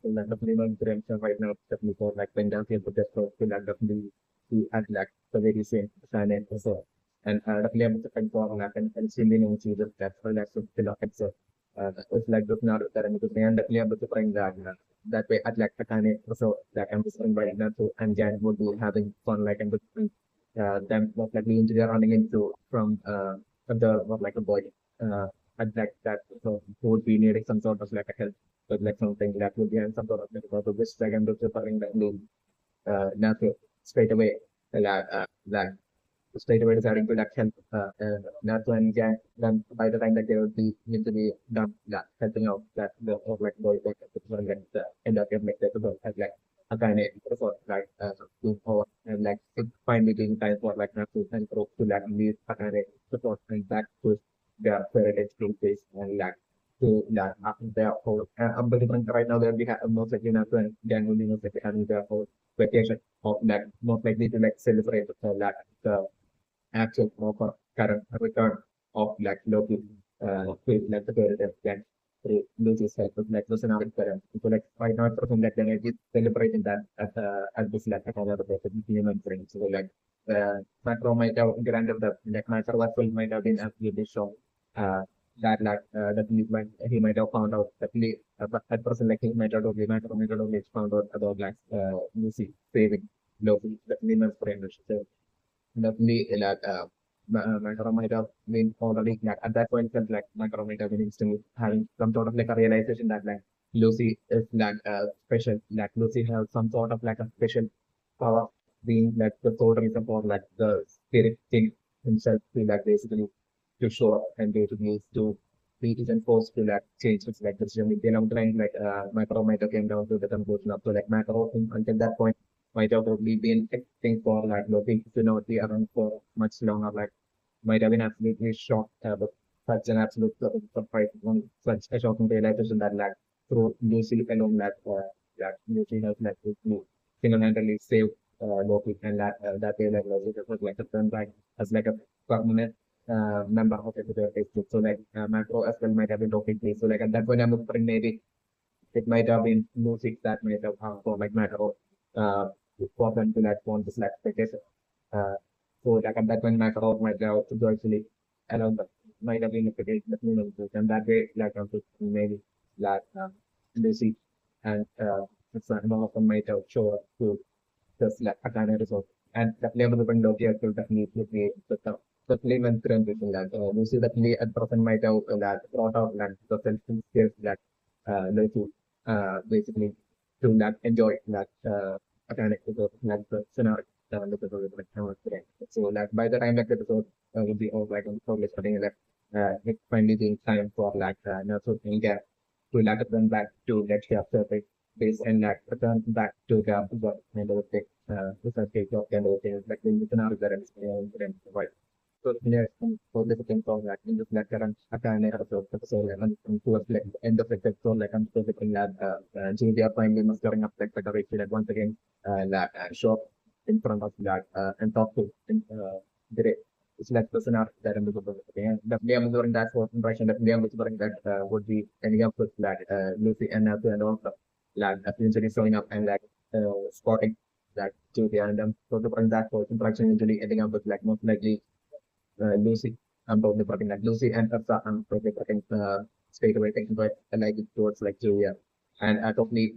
like definitely my interaction right now, definitely for like when down here to just to like definitely see at like the very same sign and so and definitely I'm looking for like and seeing the Jesus that for like to fill up and so it's like looking out at that and because and definitely I'm looking for that way at like Akane so like I'm just inviting them to and Jan would be having fun like and with them what like the engineer running into from the what like a boy uh at like that so who would be needing some sort of like a help with like something that would be having some sort of like a which second to preparing that loom not to straight away like straight away deciding to like help not to and yeah, then by the time that they would be need to be done that helping out that the or like boy like the end up getting like that as like a kind of sort like or and like it finally being time for like not to and to like leave a kind of support and back to their heritage place and like to that after their whole I'm believing right now that we have most likely not to and then only most likely having their whole vacation of like most likely to like celebrate like the actual proper current return of like local with like the heritage then which is help with like the scenario current. So like right now person like then is celebrating that at this like another person human brain. So like macro might have granted the like macro virtual might have been absolutely shown uh that he might have found out that but that person like he might have only macro might have only found out about like Lucy saving local the human brain. So definitely, like, Micro might have been already, like, at that point, felt like Micro might have been instantly having some sort of like a realization that, like, Lucy is like special, like, Lucy has some sort of like a special power, being like the sole reason for like the spirit thing himself to like basically to show up and basically to be isn't forced to like change its like decision. Along the line, like, Micro might have came down to the conclusion of so like Macro until that point might have probably been acting for like looking to not be around for much longer. Like might have been absolutely shocked but such an absolute surprise on such a shocking realization that like through Lucy alone that Lucy has like single-handedly saved Loki and that way like Loki was like a turn like as like a permanent member of the Facebook. So like Macro as well might have been Loki place. So like at that point I'm wondering maybe it might have been music that might have come for like Macro uh, for them to like want to select vacation. Uh, so like at that point, Macro might have to actually around the might have been a vacation that you know, and that way like also maybe like Lucy and it's one of them might have show up to just like AkaneResort and the level of Loki actually definitely create the flame and transition that Lucy definitely at present might have that brought out like the self skills that Loki basically to that enjoy that AkaneResort like the scenario look at the like how it's today. So like by the time like the episode will be over like on probably starting like it's finally being time for like Nurse India to like return back to that share surface base and like return back to the what kind of thing research case of kind of thing like the scenario that is right. So yeah, for the second song like in this like current Akane episode and towards like the end of the episode like I'm still looking at JDR finally mastering up like Federation like once again like show up in front of that and talk to the it's like the scenario that I'm looking for. Okay, definitely I'm during that for impression definitely I'm during that would be any of like Lucy and also like usually showing up and like spotting like Judy and them. So to bring that for interaction usually ending up with like most likely Lucy. I'm probably putting like Lucy and Erza. I'm probably putting straight away thinking but like it towards like Julia. And totally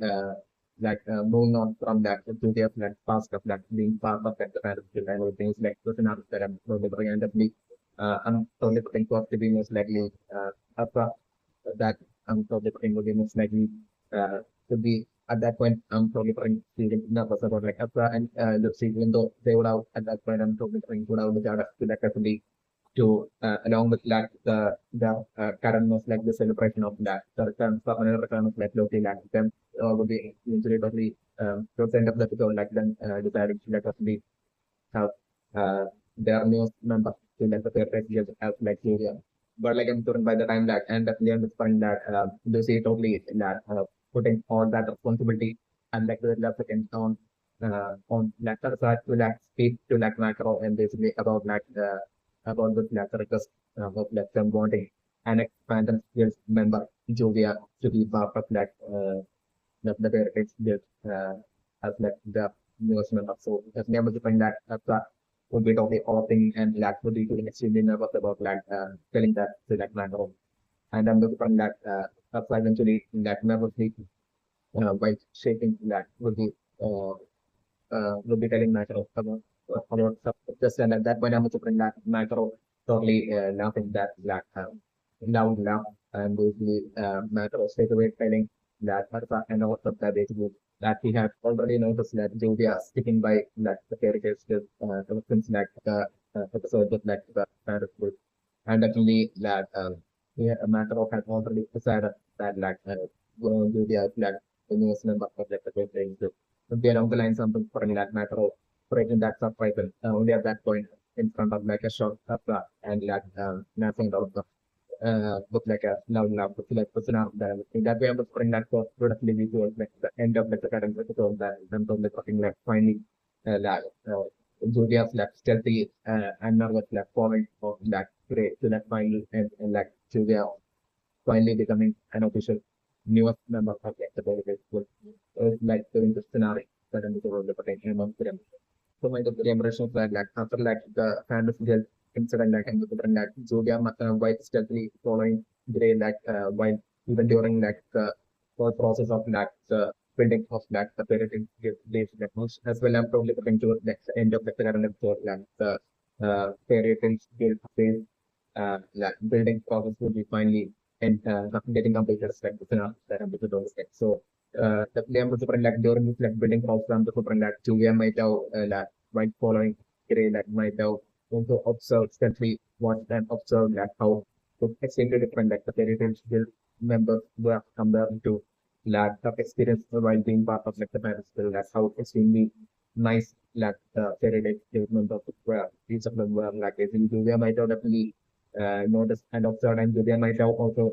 moving on from that to the like past of like being part of that kind of and things like those are that I'm probably putting and definitely I'm totally putting forth to be most likely Erza that I'm probably putting would be most likely to be at that point I'm probably putting feeling nervous about like Erza and Lucy even though they would have at that point I'm probably putting would have the to like actually to along with like the current was like the celebration of that the return for another return of like local like them would be usually totally towards the end of the episode like then deciding to like actually have their new member to like the favorite years as like area. But like I'm sure by the time that and definitely understand that Lucy totally that putting all that responsibility and like the second on like the side to like speak to like macro and basically about the like request of like them wanting an expanded skills member Julia to be part of like the heritage built as like the newest member. So as never define that would be totally thing and like would be feeling extremely nervous about like telling that to like my home. And I'm looking for that eventually that nervously by shaking that uh, would be telling matter about stuff. Just and at that point, I'm also putting that matter totally laughing that like loud laugh and basically matter of straight away telling that Arfa and also that basically that he had already noticed that Julia sticking by that the characters since like the episode of like the parent group and definitely that yeah, a matter of had already decided that like Julia like the newest member of like the thing would be along the line something for that matter of breaking that subtitle only at that point in front of like a short and like nothing out of the look like a loud look like person out there. In that way, I'm just putting that for productivity towards like the end of like the current episode that in terms of the talking like finally like Julia's like stealthy and nervous like falling of that great to that final and like Julia finally becoming an official newest member of like the Database School. Like during the scenario that I'm the potential among them. So my the impression that like after like the fantasy incident like and the like Julia white stealthily following Grey like while even during like the whole process of like the building of like the parenting days like most as well I'm probably looking to like the end of the current episode like the parenting guild phase like building process will be finally and getting completed like within that episode of like so the player was super like during this like building program the super like Julia might have like right following Gray like might have also observed steadily watched and observed like how extremely different like the heritage guild members were compared to like the experience while being part of like the parents guild that's how extremely nice like the heritage guild members were each of them were like basically Julia might have definitely noticed and observed and Julia might have also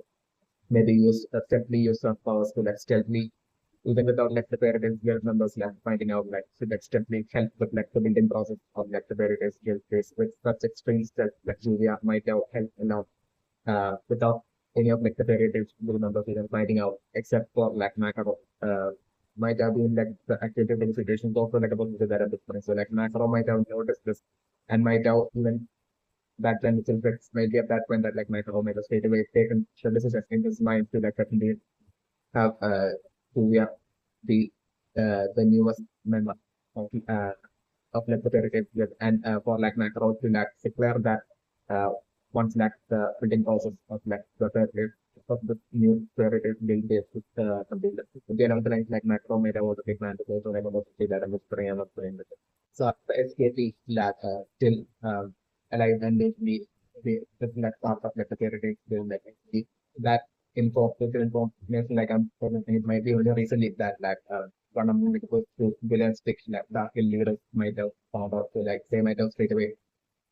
maybe use stealthily use some powers to like stealthily even without like the parents guild members like finding out like so that stealthily help with like the building process of like the parents guild case with such extreme stealth like Julia might have helped enough without any of like the parents guild members even finding out except for like Macaro might have been like the active verifications also like about the that difference. So like Macaro might have noticed this and might have even back then it was maybe at that point that like Macaro might have straight away taken the decision in his mind to like definitely have Julia the newest member of like the heritage guild and for like Macro to like declare that uh, once like the building process of like the heritage of the new heritage guild is completed. Then on the lines like Macro made a big plan to go so I'm about to say that I'm just praying I'm praying with it. So the SKT like still alive and the like part of like the heritage guild like that information like I'm it might be only recently that like one of the villains fiction like dark leaders might have found out to like they might have straight away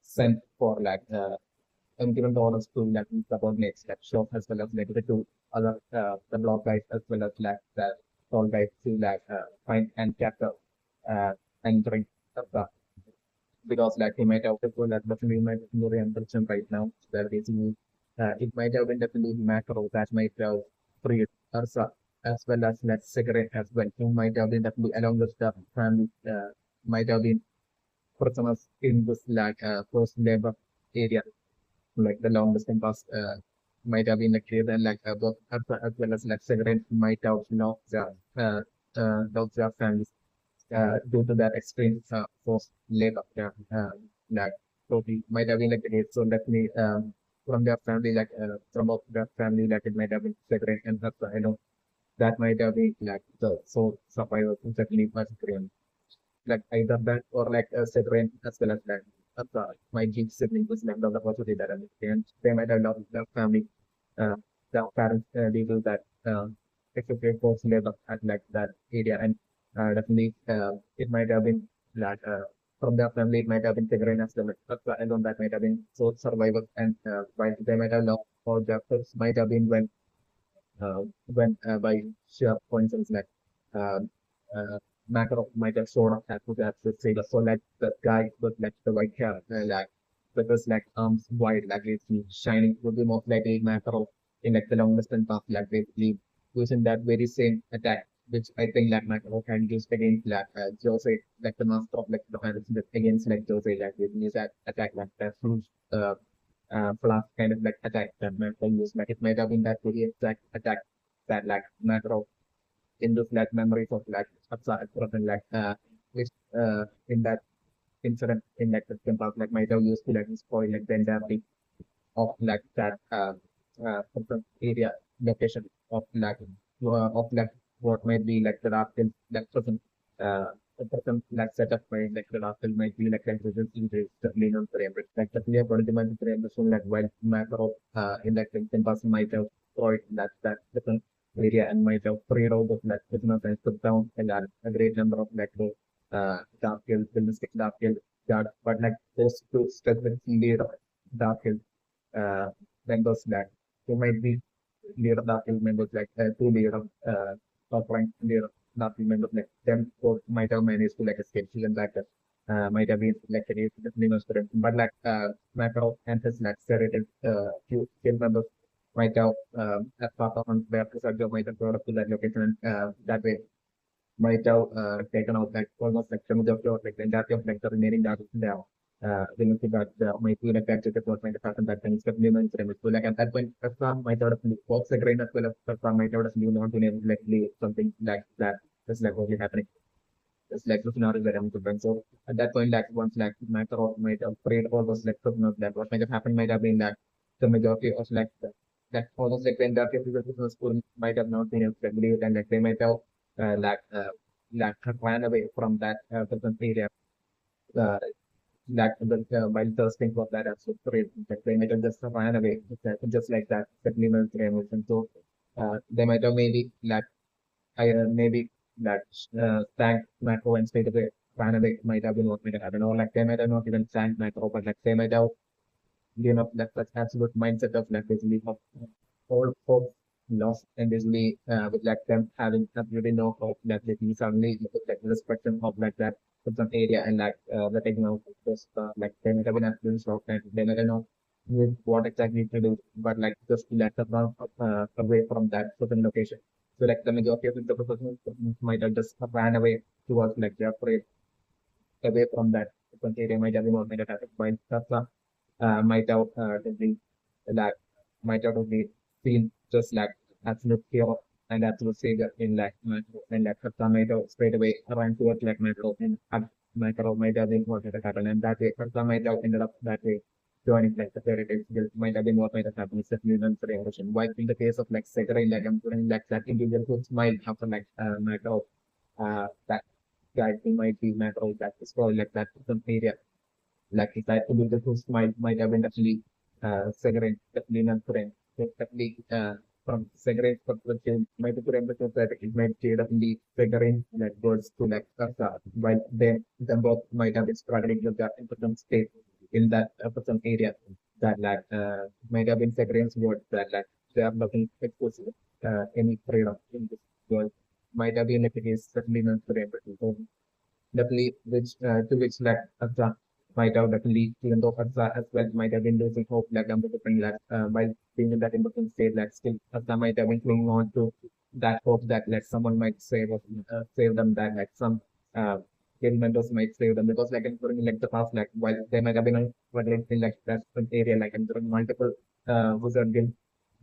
sent for like and given the orders to like subordinates like shop as well as like the two other the block guys as well as like the tall guys to like find and capture and bring the because like he might have to that definitely might be more ambition right now. That basically it might have been definitely macro that might have freed Ursa as well as like cigarette as well. He might have been definitely along with the family might have been prisoners in this like post labor area like the long distance bus might have been like there like both Ursa as well as like cigarette might have lost their families due to that extreme forced labor. Like so we might have been like the case. So definitely from their family, like from of their family, like it might have been separate and that's I know that might have been like the so survivors exactly was Korean. Like either that or like a separate as well as that. My G sibling was like the opportunity that and they might have lost their family, uh, their parents due to that excessive forced labor at like that area and definitely, it might have been that from their family, it might have been figuring as well. But alone, that might have been so survival, and while they might have lost all their efforts, might have been when by sheer coincidence, like uh, uh, Makarov might have shown up at the trailer. So like the guy with like the white hair, like with his like arms wide, like it's shining, would be most likely Makarov in like the long distance path, like basically using that very same attack which I think like Macro can use against like Jose, like the master of like defense against like Jose, like with his attack like that huge flash kind of like attack that Macro use. Like it might have been that very exact attack that like Macro in those like memories of like Absa and like which in that incident in like the temple like might have used to like spoil like the entire of like that certain area location of like what might be like the rascal like certain like setup where like the rascal might be like resistance injuries the lean on frame like the clear body demand frame so like while macro in like 10% might have destroyed that different area and might have freed out of like business and took down a great number of like the dark kills, dark kills, but like those two specific indeed dark kills members that who might be leader dark members like two leader top rank leader dark members like them who might have managed to like escape season like that might have been like a famous student but like macro and his like serrated few skill members might have as part of their research might have brought up to that location and that way might have taken out like almost like some of the floor, like the entirety of like the remaining data there. Then see that might be like that what might have happened that things supplements and so like at that point Tesla might have works the grain as well as Tesla might have not been able to like leave something like that. Just like what is happening. It's like the scenario that I'm to so at that point like once like matter of might have prayed all those like like what might have happened might have been that the majority of like that almost like the entirety of people who school might have not been able to believe and like they might have like like ran away from that certain area that the while thirsting for that absolute great that they might have just ran away just like that supplements and so they might have maybe like I maybe that thank macro and straight away ran away might have been what might have happened or like they might have not even thanked macro but like they might have that such absolute mindset of like basically of all hope lost and basically with like them having absolutely no hope that they can suddenly look at like the spectrum of like that for some area and like the taking out just like they might have been absolutely shocked and they might have know with what exactly to do but like just let them run away from that certain location. So like the majority of the professionals might have just ran away towards like they're afraid away from that certain area might have been what might have happened while Tesla might have been like might have been seen just like absolute hero and absolute savior in like and like Kapta might have straight away run towards like Metro and Metro might have been what might have happened and that way Kapta might have ended up that way joining like the heritage guild might have been what might have happened. It's definitely an inspiration. While in the case of like Sekara like I'm putting like that individual who smiled after like Metro that guy who might be Metro that is probably like that some area like if I could do the whose might have been actually segregate definitely not friend. So definitely from segregate perspective might be friend because that it might definitely segregate that goes to like while them both might have been struggling with that in some state in that some area that like might have been segregated towards that like they are looking expose any freedom in this world might have been like it is certainly not friend. So definitely which to which like Erza might have definitely even though Erza as well might have been losing hope like I'm different like while being in that important state like still Erza might have been clinging on to that hope that like someone might save them that like some uh guild members might save them because like in during like the past like while they might have been struggling in like that area like in during multiple wizard guild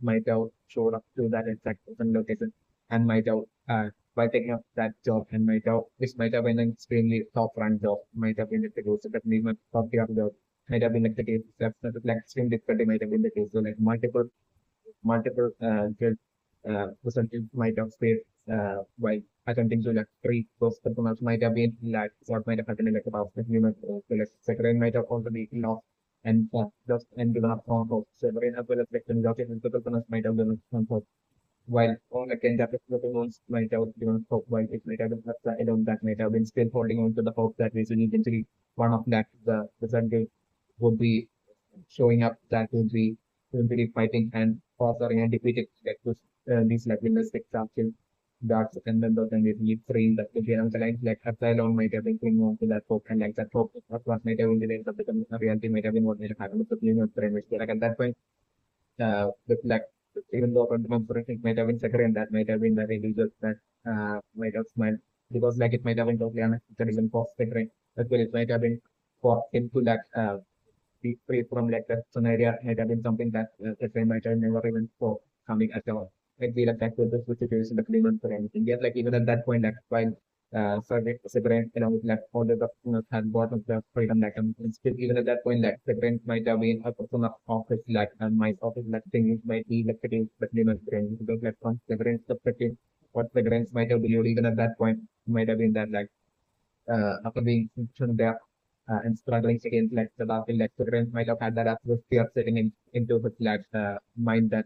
might have showed up to that exact location and might have by taking up that job and might have this might have been an extremely top rank job, might have been like the case, that even top tier job, might have been like the case, that's like extreme difficulty might have been the case. So like multiple guild percentage might have faced while attempting to like three those performers might have been like what might have happened like about the human so like second might have already lost and just and given up on hope. So as well as like the majority of the performers might have given up on hope while all again that protocols might have given hope, while it might have been upside down, that might have been still holding on to the hope that eventually one of that the Sunday would be showing up that would be fighting and fostering and defeating like these like realistic champion darts and then those and basically free that could be on the line like Upside might have been clinging on to that hope and like that hope of course might have been delayed but become a reality might have been what might have happened with the Union Pyramid. So like at that point with like Even though from the member it might have been second, that might have been the individual that might have smiled because like it might have been totally unexpected even for second. As well, it might have been for him to like be free from like that scenario might have been something that the friend might have never even for coming at all. Might be like that with the situation that they for anything. Yet like even at that point, like while Severin along with like all the customers had bought of the freedom like and still even at that point like Severin might have been a person of office like and my office like thing is might be like pretty but limit because like from Severin's perspective what Severin might have believed even at that point might have been that like after being mentioned there and struggling against like the last lecturer might have had that atmosphere setting into his like mind that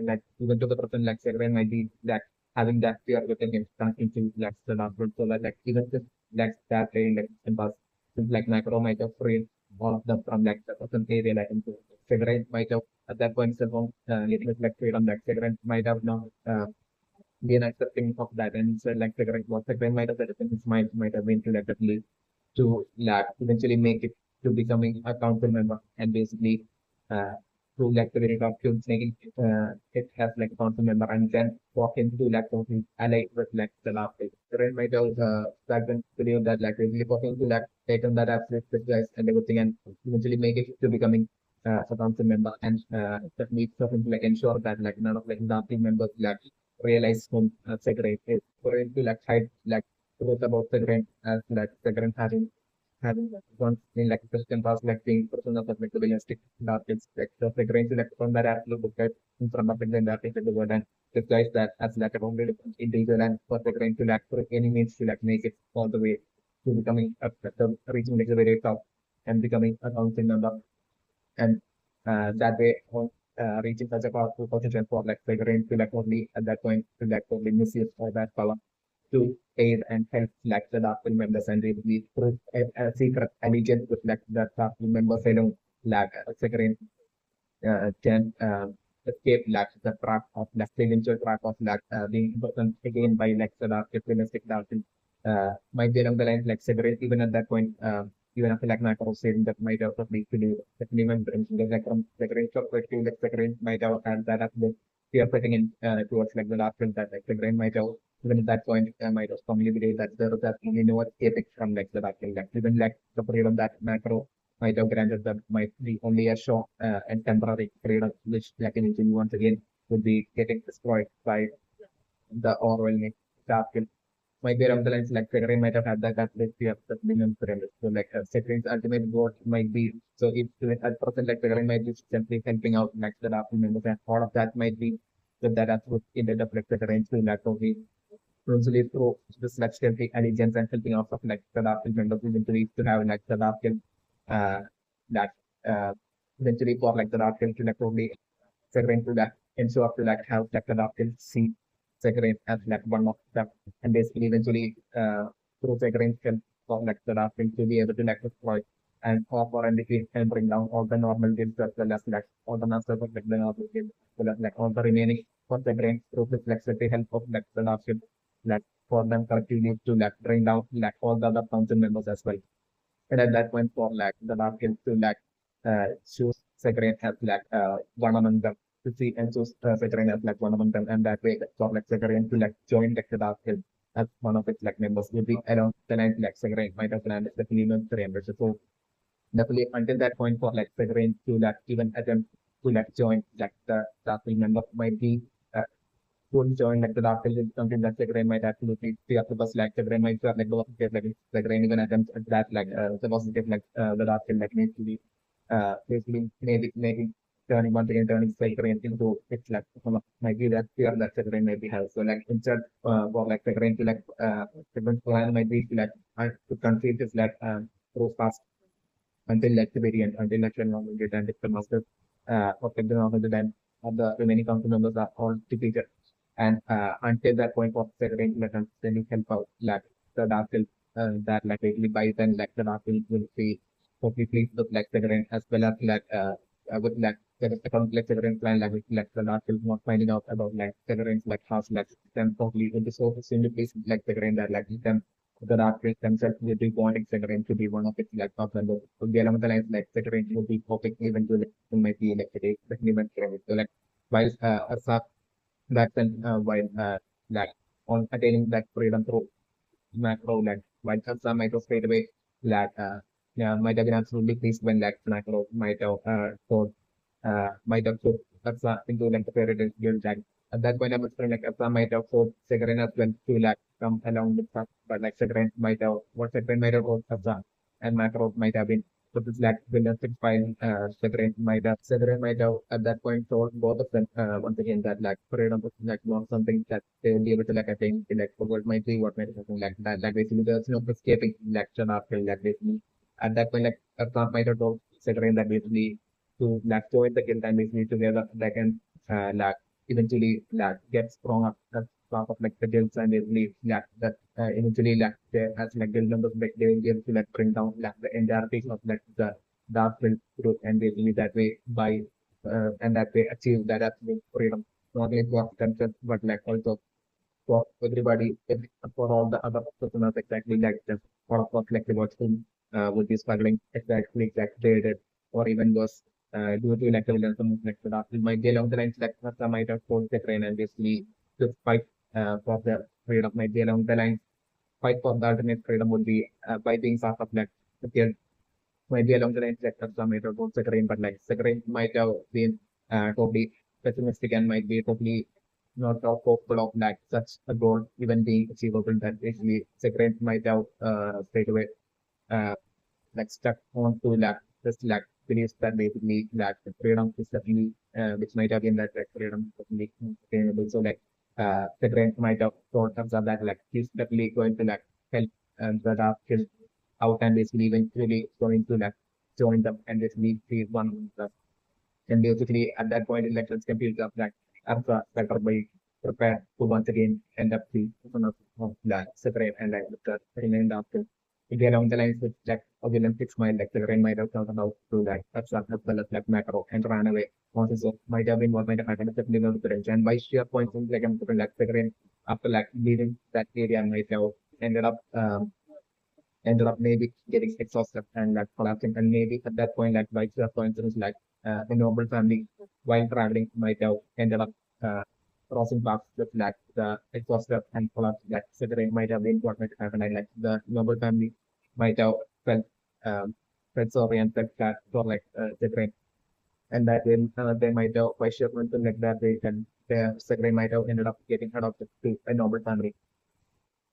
like even to the person like Severin might be like having that fear within him starting to like the last so that like even just like that day like and was like micro might have freed all of them from like the person area like into Severin might have at that point so getting his like freedom like Severin might have now been accepting of that and said like figuring what the might have said in his mind might have been to like at least to like eventually make it to becoming a council member and basically through like the very documents making it has like a council member and then walk into like something ally with like the last day. The rest might have back then believe that like really walking to like take on that absolute specialized and everything and eventually make it to becoming a council member and that needs something to like ensure that like none of like the members like realize when cigarette is going to like hide like truth about cigarette as like cigarette having once in like Christian past like being person of like the stick that it's like the cigarette like from that absolute book right in front of it then that is the word and disguise that as like a boundary individual and for cigarette to like for any means to like make it all the way to becoming a reaching like the very top and becoming a council member and that way on reaching such a powerful position for like figuring to like only at that point to like only misuse all that power to aid and help like the dark members and really through a secret allegiance with like the dark members I don't like figuring can escape like the trap of the eventual trap of like being button again by like the dark domestic dark might be along the lines like separate even at that point even after like Nako saying that might have probably to do definitely remembrance because like from the great perspective like the grain might have had that as the fear putting in towards like the last that like the grain might have even at that point might have strongly believe that there was that you know what escaping from like the dark like even like the period of that macro might have granted that might be only a short and temporary period which like anything once again would be getting destroyed by the overwhelming dark might be around the lines like Federer might have had that ability of the minimum pyramid. So like Federer's ultimate goal might be so if a person like Federer might be simply helping out like the Rafa members and all of that might be with that absolute ended up like Federer to like only usually through this like stealthy allegiance and helping out of like the Rafa members eventually to have like the Rafa uh that uh eventually for like the Rafa to like only Federer to that ensure to like have like the Rafa see Federer as like one of them and basically eventually through figuring help for like the raffle to be able to like exploit and offer and defeat and bring down all the normal games as well as like all the masters of like the normal games as well as like all the remaining for the brain through this like with the help of like the raffle like for them collectively to like bring down like all the other council members as well. And at that point for like the Larkin to like choose Secretary as like one among them to see and choose Secretary as like one among them and that way for like Secretary to like join like the Larkin as one of its like members would be around the line like Secretary might have landed the minimum 300. So definitely until that point for like Secretary to like even attempt to like join like the Larkin member might be would join like the dark is something that the grain might absolutely see up the bus like the grain might like go get like the grain even attempts at that like the positive like the dark like needs to be basically maybe making turning once again turning like grain into it's like some of might be that fear that the grain maybe has. So like instead for like the grain to like the plan might be to like I to conceive this like through fast until like the very end until like the normal get and the master of the normal then of the remaining council members are all defeated and until that point of figuring like understanding help out like the dark that like basically by then like the dark will be completely look like figuring as well as like with like there is a complex figuring plan like the dark will not finding out about like figuring like house like them totally into so simply place like figuring that like them the artists themselves will be wanting figuring to be one of its like top members. So the along the lines like figuring will be hoping even to like, might be like the event so like while Erza back then like on attaining that freedom through macro like while Erza might have straight away like yeah, might have been absolutely pleased when like macro might have thought might have put Erza into like the fairy tale guild like at that point I was feeling like Erza might have thought Severin as well to like come along with her, but like Severin might have what Severin might have thought Erza and macro might have been so this like villain six file Severin might have at that point told both of them once again that like freedom was like not something that they will be able to like attain like for what might be what might be something like that. Like basically there's no escaping lecture after like basically at that point like Trump might have told Severin that basically to like join the guild and basically together they can like eventually like get strong up as part of like the guilds and basically like that eventually like they as like guild members like they will be able to like bring down like the entirety of like the dark build group and basically that way by and that way achieve that absolute freedom not only for themselves but like also for everybody for all the other customers exactly like just for of course like the watching would be struggling exactly like they did or even worse due to like the villains like the dark might be along the lines like some might have told the train and basically to fight for the freedom might be along the lines fight for the ultimate freedom would be by being part of like the guild might be along the lines that Erza might have told Sakharine, but like Sakharine might have been totally pessimistic and might be totally not hopeful of like such a goal even being achievable that basically Sakharine might have straight away uh, like stuck on to like just like beliefs that basically like the freedom is definitely which might have been that like freedom is definitely sustainable. So like Sakharine might have told Erza that like he's definitely going to like help the dark out and basically eventually going to like join them and basically see one of them. And basically at that point elections compute up that Arza better by prepared to once again end up the one of the separate and like the remained after. Again along the lines with like of the Olympics might like the rain might have thought about to like Arza as well as like macro and ran away. Also might have been what might have happened at the beginning of the range. And by sheer points like I'm like the rain after like leaving that area might have ended up ended up maybe getting exhausted and like collapsing. And maybe at that point, like by just coincidence, like the noble family while traveling might have ended up crossing paths with like the exhausted and collapsed like Slytherin might have been what might have happened. And like the noble family might have felt felt sorry and felt that for like Slytherin. And that they might have by sheer coincidence like that they can the Slytherin might have ended up getting adopted to a noble family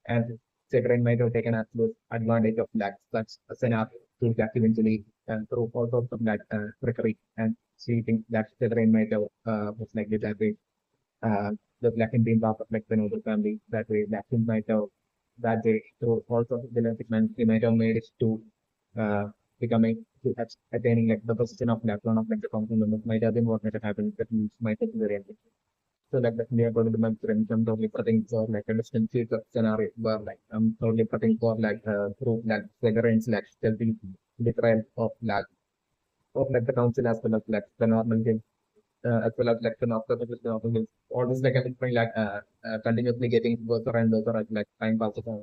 and Children might have taken absolute advantage of that such a scenario to that eventually through all sorts of that trickery and cheating that children might have most likely that way the black and being part of like the noble family that way black might have that way through all sorts of genetic men he might have made it to uh, becoming to attaining like the position of like one of like the council members might have been what might have happened that might have been very so like definitely I'm going to be my friends. I'm totally putting for like a distant future scenario where like I'm totally putting for like through like flagrant like stealthy betrayal of like the council as well as like the normal game as well as like the normal games. All this like everything like continuously getting worse and worse as like time passes on.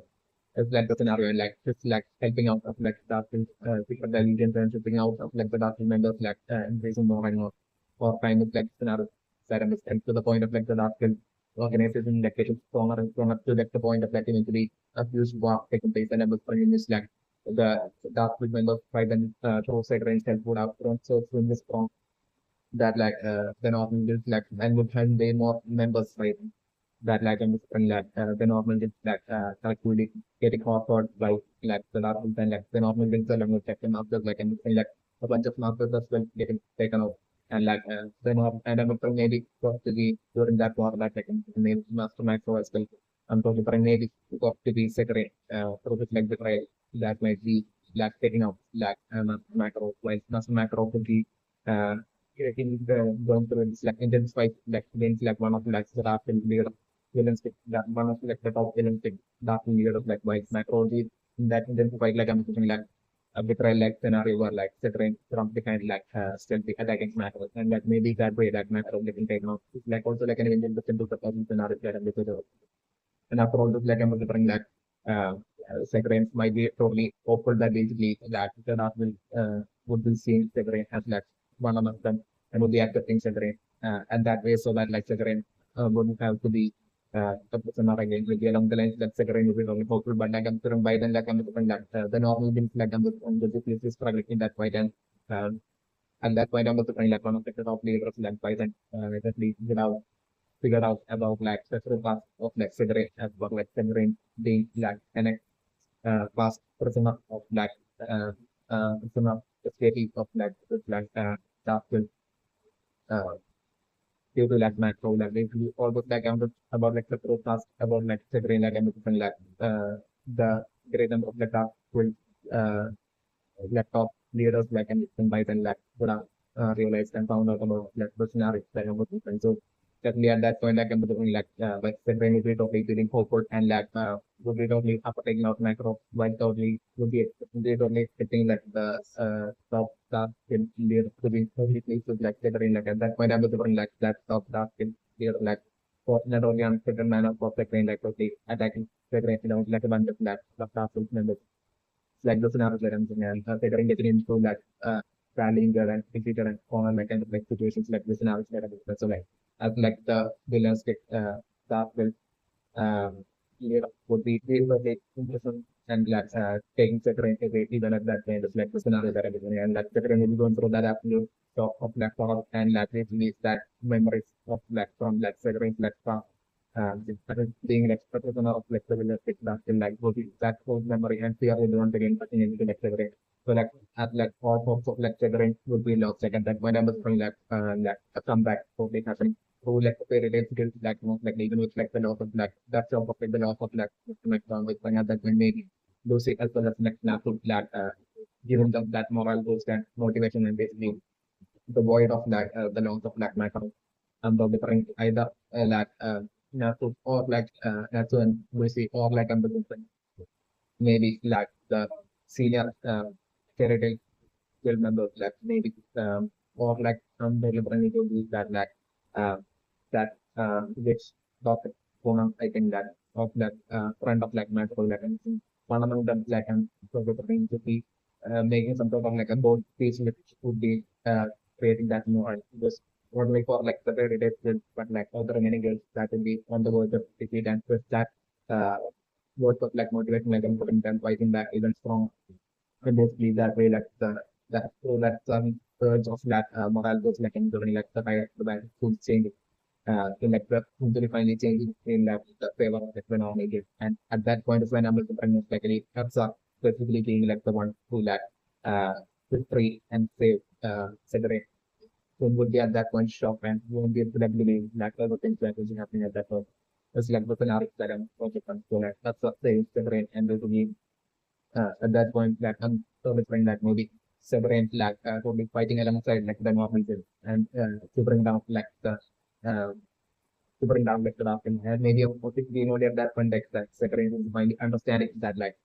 It's like the scenario and like just like helping out of like dark secret allegiance and helping out of like the dark members like increasing more and more or kind of like scenario that understand to the point of like the dark organization like getting stronger and stronger to like the point of like eventually a huge war taking place and I was finding this like the dark members try then through side range help would have grown so extremely strong that like the normal guild like and would have way more members right that like I'm just like the normal guild like calculating getting offered by like the last and like the normal guild along with like the masters like and like a bunch of masters as well getting taken out and like the norm and I'm trying maybe got to be during that war that like in the master macro as well I'm talking about maybe got to be secretary through this like betrayal that might be like taking out like macro while master macro could be uh in the going through this like intensify like against like one of like the dark leader villains that one of like the top villains like dark leader of like white macro in that intensified like I'm thinking like a betrayal like scenario where like the train from behind like stealthy attacking macro and that maybe that way that macro getting taken out it's like also like an event the simple person scenario that I'm because of and after all this like I'm wondering like uh Secretary might be totally hopeful that basically that the dark will would be seeing Secretary as like one among them and would be accepting Secretary and that way so that like Sagarin wouldn't have to be tapos na again will be along the lines that Sagarin will be only hopeful but like ang turang Biden like ang like the normal things like ang the struggling in that way then uh, and that point I'm also like one of the top leaders like Biden at least figure out about like the true cost of like cigarette as well like cigarette being like an cost person of like person of the safety of like that will uh, due to like macro like basically almost like about like the forecast about like the grain like and like the great number of the task will uh laptop leaders like and by then like would have realized and found out about like the scenario that I'm looking for. So definitely at that point like I'm looking like the brain is totally feeling forward and like would be totally up taking out macro while totally would be they totally expecting like the top task in leader to be totally pleased with like the brain like at that point I'm looking like that top task in leader like for not only on certain manner of the brain like totally attacking the brain like a bunch of that task members like those scenarios that I'm saying, and figuring getting into that rallying and defeated and corner like kind of like situations like the scenarios that I'm discussing. So like as like the villains get that will lead up would be really interesting and like taking second away even at that kind of like the scenario that I'm saying, and like second will be going through that absolute shock of like horror and like release that memories of like from like second like being an expert is of flexible that in like both that whole memory and fear will want again putting into lecturing. So like at like all forms of lecturing would be lost like at that point I was from like a comeback for the happening. So like very related skills like most like even with like the loss of like that job of like the loss of like with point at that point maybe lose it as well as like not to like giving them that moral boost and motivation and basically the void of that the loss of like my the different either like natural or like natural and we see or like under maybe like the senior theoretical skill members like maybe or like some deliberate that like uh, that which topic one I think that of that friend of like macro like and one among them like and so we're trying to be making some sort of like a board piece which would be creating that more and just only for like the very skills but like other remaining girls that will be on the verge of defeat and with that uh words of like motivation like I'm putting them fighting back even strong and basically that way like that so that surge of that morale goes like in like the bad food change to like the to finally changing in like the favor of the phenomenon give. And at that point is when I'm looking for most likely Erza specifically being like the one who like to free and save Cedric. So would be at that point shocked and won't be able to like believe like all the things that is happening at that point. It's like the scenario that I'm focused. So like that's what saves Cedric and basically at that point like I'm totally trying that maybe Severin like totally fighting alongside like the normal and to bring down like the uh, to bring down like the dark and maybe possibly only at that context that secretary is finally understanding that like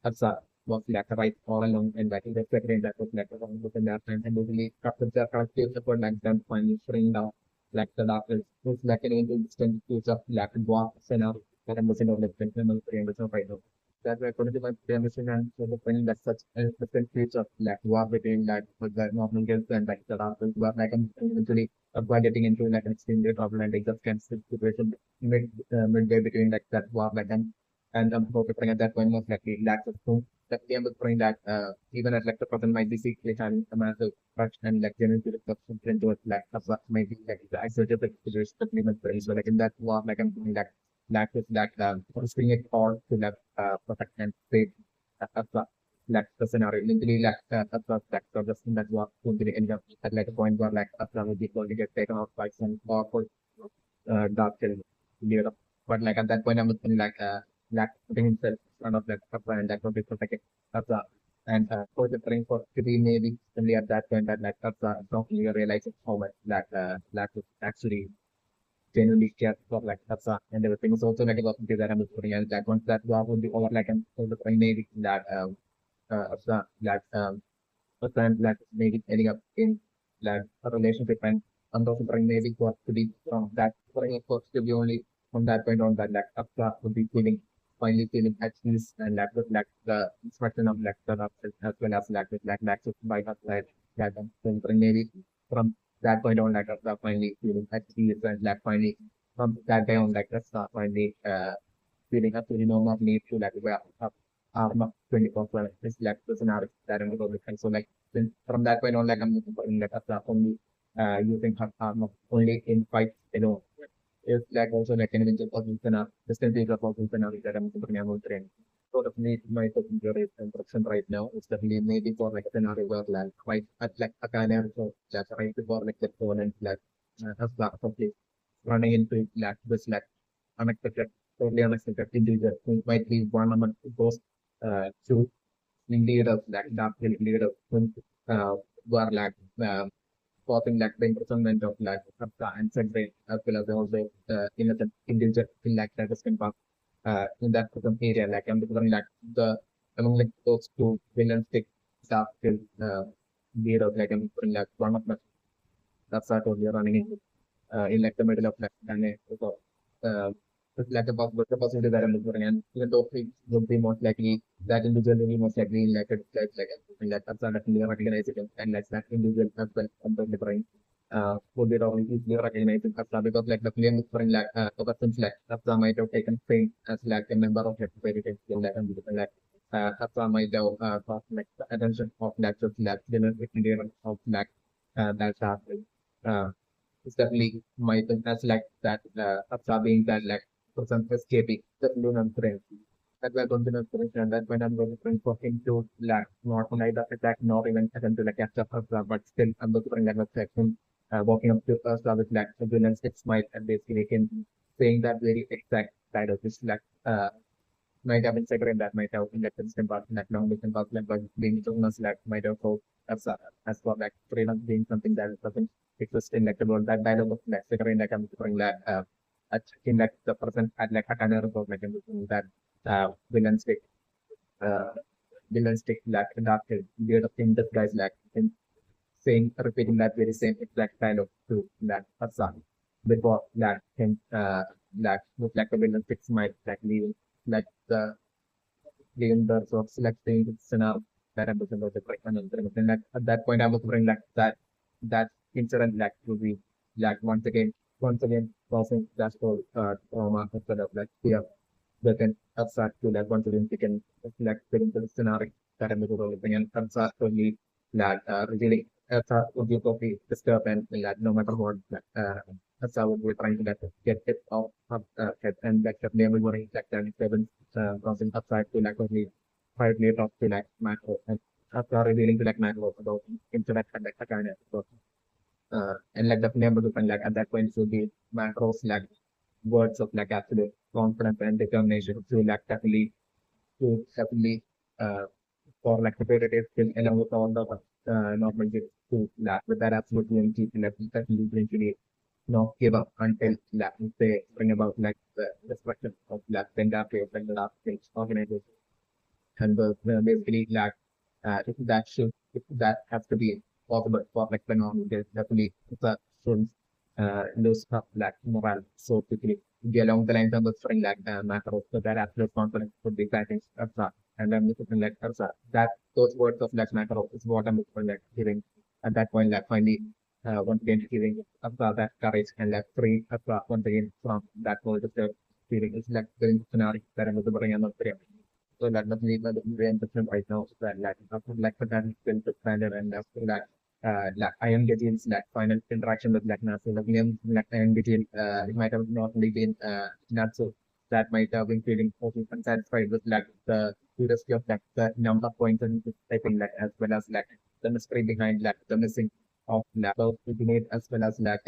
Absa was like right all along and like the secretary that was like wrong within that time and basically after the collective support like them finally bring down like the dark is like an instant future like war scenario that I'm listening to like the right now. That way, according to my permission and so the point that such a different future like war between like with the normal girls and like the dark is war like I'm eventually by getting into like an extremely problematic just kind of situation midway between like that war like and focusing at that point most likely lack of food. That the was bring that even at like the person might be secretly having a massive crush and like genuine feeling of something to it like that's what maybe like the isolated like situation that we must bring. So like in that war like I'm doing that lack with that pursuing it all to like protect and save that's what like the scenario literally like that's what like so just in that war going to end up at like a point where like a will be going to get taken out by some powerful dark leader. But like at that point I'm looking like putting himself in front of that upper and that would be protected that's and for the train for to be maybe only at that point that like that's don't really realize how much that is actually genuinely care for like that's and everything is also like about that I'm looking at that once that war would be over like and so the train maybe that like but then like maybe ending up in like a relationship and those bring maybe got to be from that bring it to be only from that point on that like up would be feeling finally feeling at peace and like with like the instruction of like the as well as like with like access by her side that then bring maybe from that point on like Erza finally feeling at ease and like finally from that day on like Erza finally feeling absolutely no more need to like wear up arm of 24/7. It's like the scenario that I'm going to so like from that point on like I'm looking for in like Erza only using her arm of only in fights alone. It's like also like an individual position of distance is a position of that I'm looking about trend. Sort of need my secondary construction right now. It's definitely maybe for like a scenario where like quite at like a kind of so that's right before like the phone and like as that complete running into it like this like unexpected, totally unexpected individual who might be one among those two leaders like dark leaders who were like causing like the imprisonment of like Sabta and Sedgwick as well as also innocent individual in like that is in that prison area like I'm becoming like the among like those two villains take staff till leaders like I'm like one of the that's totally running in like the middle of like and so uh, it's like the possibility that I'm looking and even though it would be most likely that individual will be most likely like it's like something like that's not definitely recognize it and like that individual as well from the brain would be probably easily recognized as well because like the film is for like the person's like Afza might have taken fame as like a member of like very like and like Afza might have caught like the attention of like just like dinner with Indian of like that's happening. It's definitely my thing as like that absorbing that like person escaping the lunar brain. That we're going to know and that when I'm going to bring for him to like not only the attack nor even attempt to like catch up Erza, but still I'm going to bring like a section walking up to Erza with like a villain six smile and basically him saying that very exact title which like might have been second that might have like instant part like long distance part like but being jonas like might have so as for like freedom being something that doesn't exist in like the world that dialogue of like second like I'm bring that in like the person at like a kind of like that villain stick uh villain stick like adapted weird of thing that guys like in saying repeating that very same exact dialogue to that person before that him that look like the villain six might like leave like the sort of selecting the scenario that I'm looking at the question and like at that point I was bring like that incident like to be like once again causing that whole trauma instead of like fear that can abstract to like once again we can like fit into the scenario that I'm looking and abstract only like really abstract would be totally disturbed and like no matter what like that's how we're trying to get it off of head and like the name worrying like the seven crossing upside to like only 5 minutes of to like macro and after revealing to like macro about internet and like the kind of so, and like the name of the like at that point should be macros like words of like absolute confidence and determination to like definitely uh for like competitive skill along with all the normal gifts to like with that absolute unity and like definitely eventually not give up until like they bring about like the destruction of like the entire of like the last stage organization and basically like if that has to be possible for like the normal there's definitely the should lose stuff like morale so quickly be along the lines of the string like macro so that absolute confidence would be guiding Erza and I'm looking like Erza that those words of like macro is what I'm looking like hearing at that point like finally once again giving Erza that courage and like free Erza once again from that whole disturbed feeling is like the scenario that I'm looking for in the so that doesn't leave the brain system right now. So that like for that still to standard and after that like iron Gatian's like final interaction with like NASA like Liam like iron Gatian it might have not only been not so that might have been feeling also unsatisfied with like the curiosity of like the number of points and typing like as well as like the mystery behind like the missing of like both Ultimate as well as like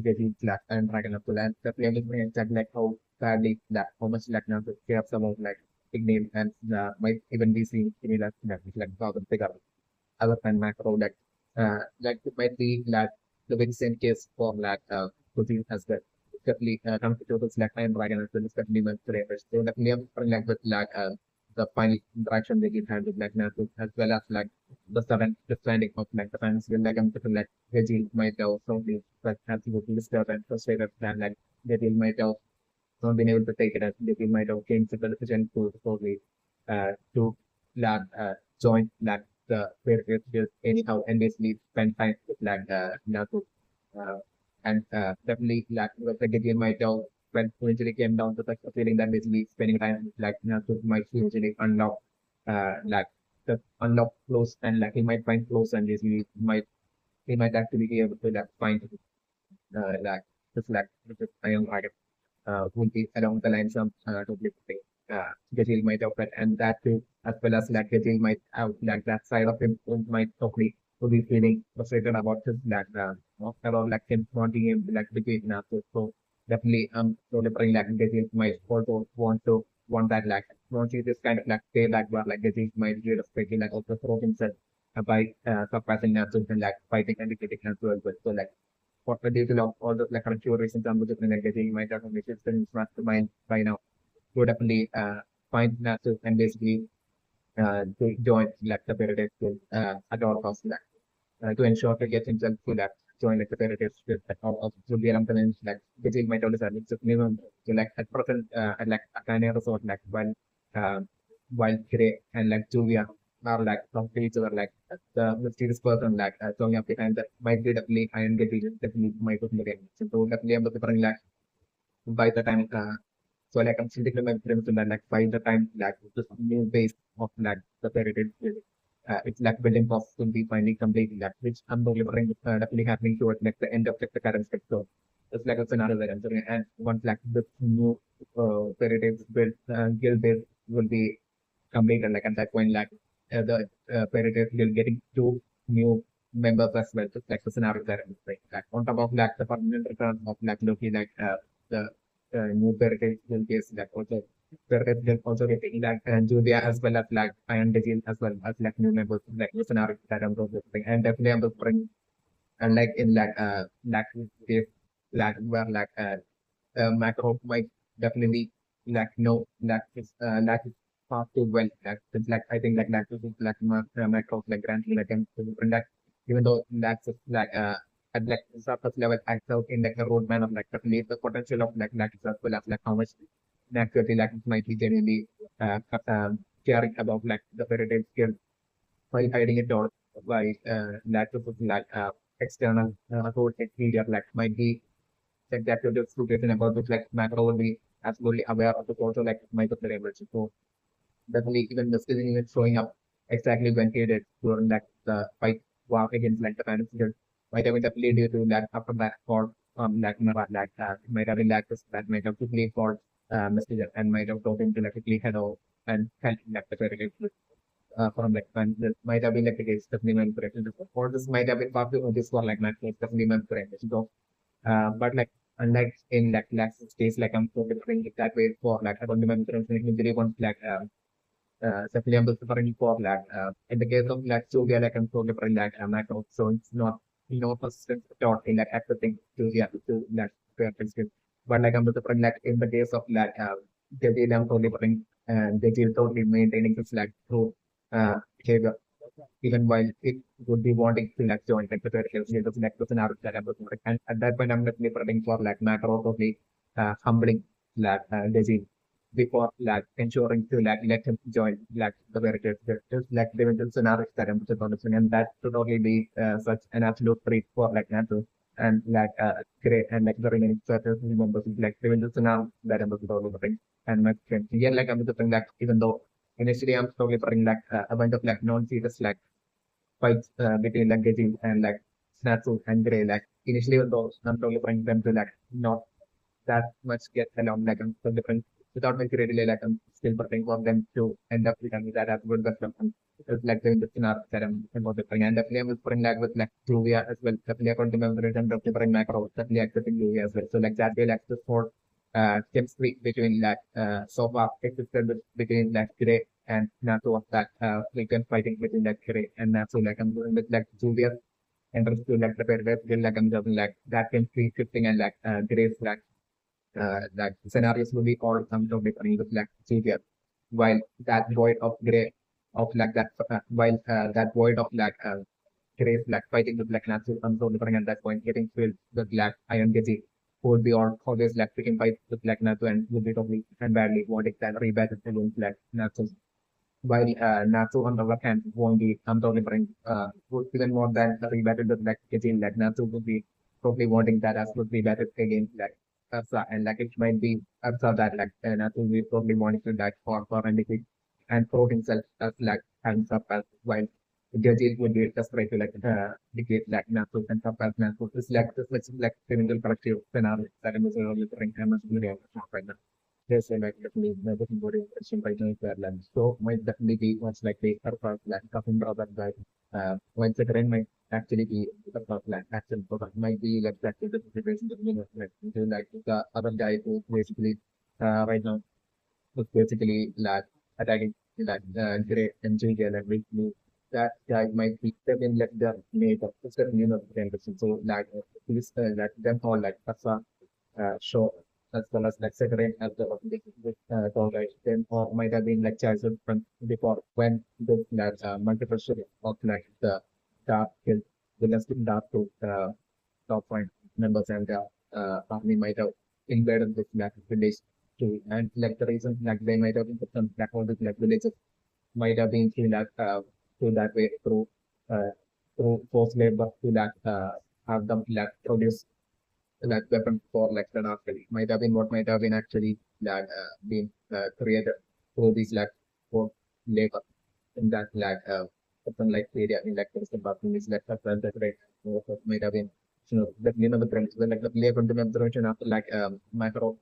Gatian's like and Dragon of the Land. The player is like how sadly like how much like now cares about like big name and might even be seen in like thousand figure other than macro like it might be like the very same case for like cuisine as well. Definitely constitutes like I'm dragon as well as definitely with flavors. So definitely I'm like with like the final interaction that you had with like Nasu as well as like the sudden understanding of like the fans will like I'm thinking like Reggie might also be like absolutely disturbed and frustrated and like Reggie might have not been able to take it as they might have came to the decision to probably to like join like the various guilds anyhow and basically spend time with like Naku. Uh, and definitely like the game might have when eventually came down to the feeling that basically spending time like Nasu might usually unlock like the unlock flows and like he might find flows and basically he might actually be able to like find like just like I am like would be along the lines of totally Gajil might have read, and that too, as well as like Gajil might have like that side of him who might totally to be feeling frustrated about his like after all like him wanting him like between Nasu. So definitely so different like Gajil might also want that like want to this kind of like stay like where like Gajil might be respecting like also throw himself by surpassing Nasu and like fighting and defeating Nasu as well. So like for the detail of all the like current theories in terms of different like might have made sense mastermind by now would definitely find Nasu and basically to join like the Paradise School at all costs like, to ensure to get himself to like join like the Paradise School at all costs would be around the lines like Vijay might always have it's a minimum to like at present at like AkaneResort like uh, while Gray and like Julia are like talking to each other like the mysterious person like showing up behind that might be definitely and get definitely might be the game. So definitely I'm looking like by the time so like I'm still my friends to like by the time like this new base of like the period it's like building process will be finally completed like which I'm delivering definitely happening towards like the end of like, the current step. So it's like a scenario that I'm doing and once like this new period is built guild base will be completed like at that point like the period will getting two new members as well. So like the scenario that I'm saying like on top of like the permanent return of like Loki like the new Paradise case that also Paradise also getting like and Julia as well as like Iron Digil as well as like new members like the scenario that I'm proposing and definitely I'm bring and like in like if like where like macro might definitely like no like is far too well like it's like I think like that is like macro like granted like and that even though that's like at like surface level acts out in like a roadmap of like definitely the potential of like as well as like how much actually like it might be genuinely caring about like the paradigm skill while hiding it all by lack of like external road media like might be like that you're just looking about which like macro will be absolutely aware of the also like micro variables. So definitely even the isn't even showing up exactly when he did during like the fight war against like the Panthers. Might have been definitely due to that after that for like like might have been like this that might have quickly for messenger and might have told him to like quickly head over and help like the very from like when this might have been like the case definitely meant for it. Or this might have been part of this for like my definitely meant for it. So but like unlike in like last states, like I'm so different that way for like I don't remember usually once like definitely I'm different for like in the case of like Julia like I'm so different like macro. So it's not persistent thought in like accessing to like perspective. But like I'm different like in the case of like Devi I'm totally different and they will totally maintaining this like through behavior even while it would be wanting to like join like the doesn't like the scenario that I'm looking for. And at that point I'm definitely preparing for like macro totally humbling like Desi before like ensuring to like let him join like the verities just like the eventual scenarios that I'm looking and that should totally be such an absolute treat for like Nato and like great and like the remaining certain members like the eventual scenario that I'm looking and my friends. Yeah, like I'm looking like even though initially I'm slowly putting like a bunch of like non-serious like fights between like Gajin and like Snatsu and Grey. Like initially those I'm slowly putting them to like not that much get along like I'm so different without making really like I'm still putting for them to end up becoming that as good as them. It's like the interesting arc that I'm about to bring. And definitely I was putting like with like Juvia as well. Definitely according to memory and definitely putting macro, definitely accessing Juvia as well. So like that way like the for chemistry between like so far existed between like Grey and Nato of that weekend fighting between like Grey and Nato. Like I'm doing with like Juvia and to like the paragraph like I'm doing like that chemistry shifting and like Grey's like scenarios will be all some of different with like severe while that void of gray of like that while that void of like gray like fighting with like natural comes out different at that point getting filled with like iron gazing who would be all always like picking fight with like Natsu and would be totally and badly wanting that rebatch against like Natsu while Natsu on the other hand won't be totally bring would even more than the rebatted with like getting like Natsu would be probably wanting that as would be better against like Erza, and like it might be Erza that like Nasu will be probably wanting to like for anything and throw himself as like hands up as while judges would be desperate to like indicate like Nasu and up as Nasu. It's like this much like criminal collective scenario that I'm referring to as video right now. Yes, and like definitely looking for interesting right now is Ireland. So might definitely be much like the Erza like talking about that guy. Once again might actually be about like action product might be like that the situation that we like to like the other guy who basically right now was basically like attacking like great and Jellal and basically that guy might be stepping like the mate of the certain generation. So like this like them all like Asa show as well as like second as well as with guys then or might have been like childhood from before when the that multiple ship of like the dark hill the less dark to top point members and the army might have invaded this like village too. And like the reason like they might have been some black holders like villages might have been through that way uh through forced labor to that have them like produce like weapon for like the archery might have been what might have been actually like been created through these like for labor in that like something like area in like the bathroom is like that right might have been the premise when like the player continued observation after like macro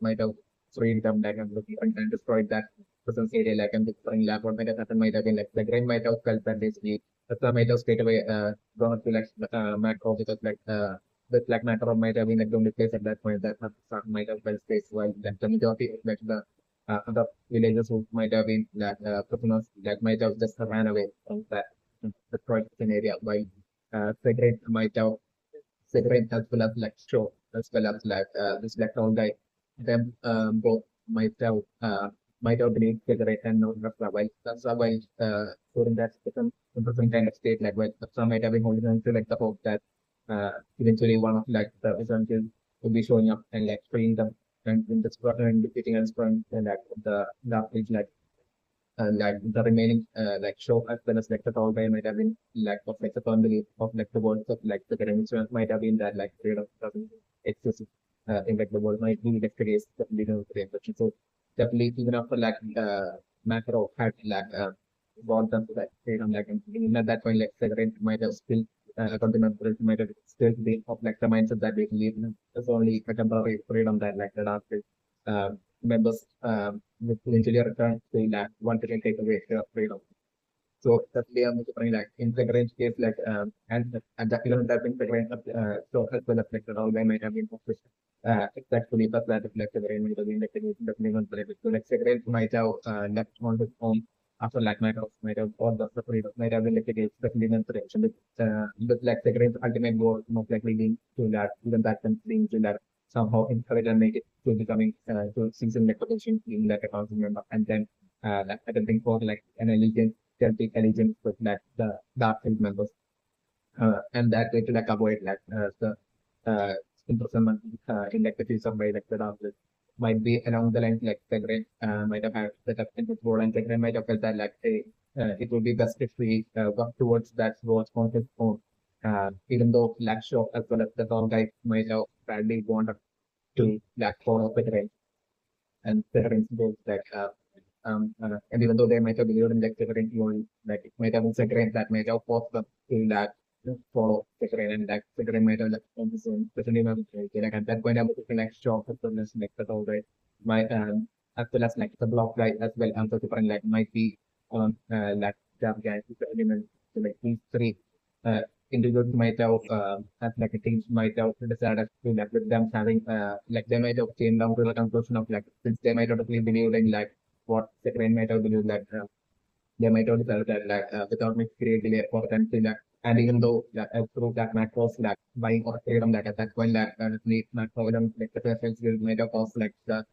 might have freed them like and looking and destroyed that presence area like and destroying lab what might have happened might have been like the grain might have felt that basically the might have straight away gone to like macro because like the black matter might have been like the only place at that point that might have felt space while like the majority of like the other villagers who might have been like prisoners like might have just ran away from that destroyed area while Segret might have Segret as well as like show as well as like this black town guy them both might have been Segret and no Rafra while that's while during that different kind of state like while some might have been holding on to like the hope that eventually one of like the essentials will be showing up and like freeing them and in the sprung and defeating and sprung and like the last page like the remaining like show as well as like the tall guy might have been like of like the firm belief of like the words of like the academics might have been that like freedom doesn't exist in like the world might be like the case that leader of the infection. So definitely even after like macro had like brought them to that freedom like and even at that point like Segret might have still continued might have still be of like the mindset that we believe in. It's only a temporary freedom that like the last members with eventually return to like want to take away their freedom. So that's the something like in the range case like and the even that been frequent so as well as like the all might have been focused exactly but that reflected the range of the indexing the minimum benefit. So like segregate might have left on his own after like might have all the freedom might have been like against the minimum direction but like segregate ultimate goal most likely being to that even that can being to that somehow encourage and make it to becoming to season like potential in that account member and then like attempting for like an allegiance Celtic allegiance with like the Dark Field members, and that way to like avoid like the imprisonment in like the future by like the Dark Field. Might be along the lines like Segre might have had set up in this role and Segre might have felt that like hey, it would be best if we work towards that towards content own. Even though Lakshaw as well as the Tom guy might have badly wanted to like follow Segre and Segre's goals like and even though they might have believed in like different theories, like it might have been second that might have forced them to that follow second and that second might have like on the same, especially when like at that point I was like shock of the like the whole right. My as well as like the block guy as well and the different like might be like that guy element so like these three individuals might have as like a team might have decided to like with them having like they might have came down to the conclusion of like since they might have really believed in like what the train might have believed that they might have decided that like without me creating a potential that and even though that through that macros like buying or freedom that at that point that need macro like the preference will might have caused like the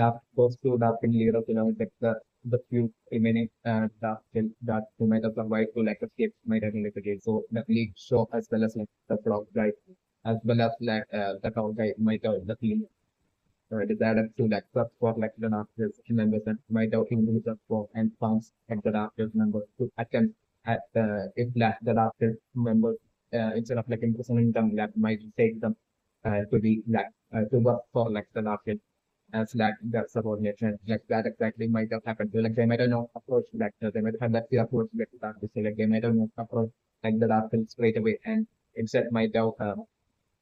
that goes to that in leader you know like the few remaining that who might have survived to like escape might have been like the case. So the league show as well as like the block guy as well as like the town guy might have the team decided to like search for like the Darkest members and might have individual for and found like the Darkest members to attempt at if like the Darkest members instead of like imprisoning them, like might take them to be like to work for like the market as like the subordination, like that exactly might have happened. So, like they might have not approached like they might have that fear approach with that to say like they might have not approached like the dark straight away and instead might have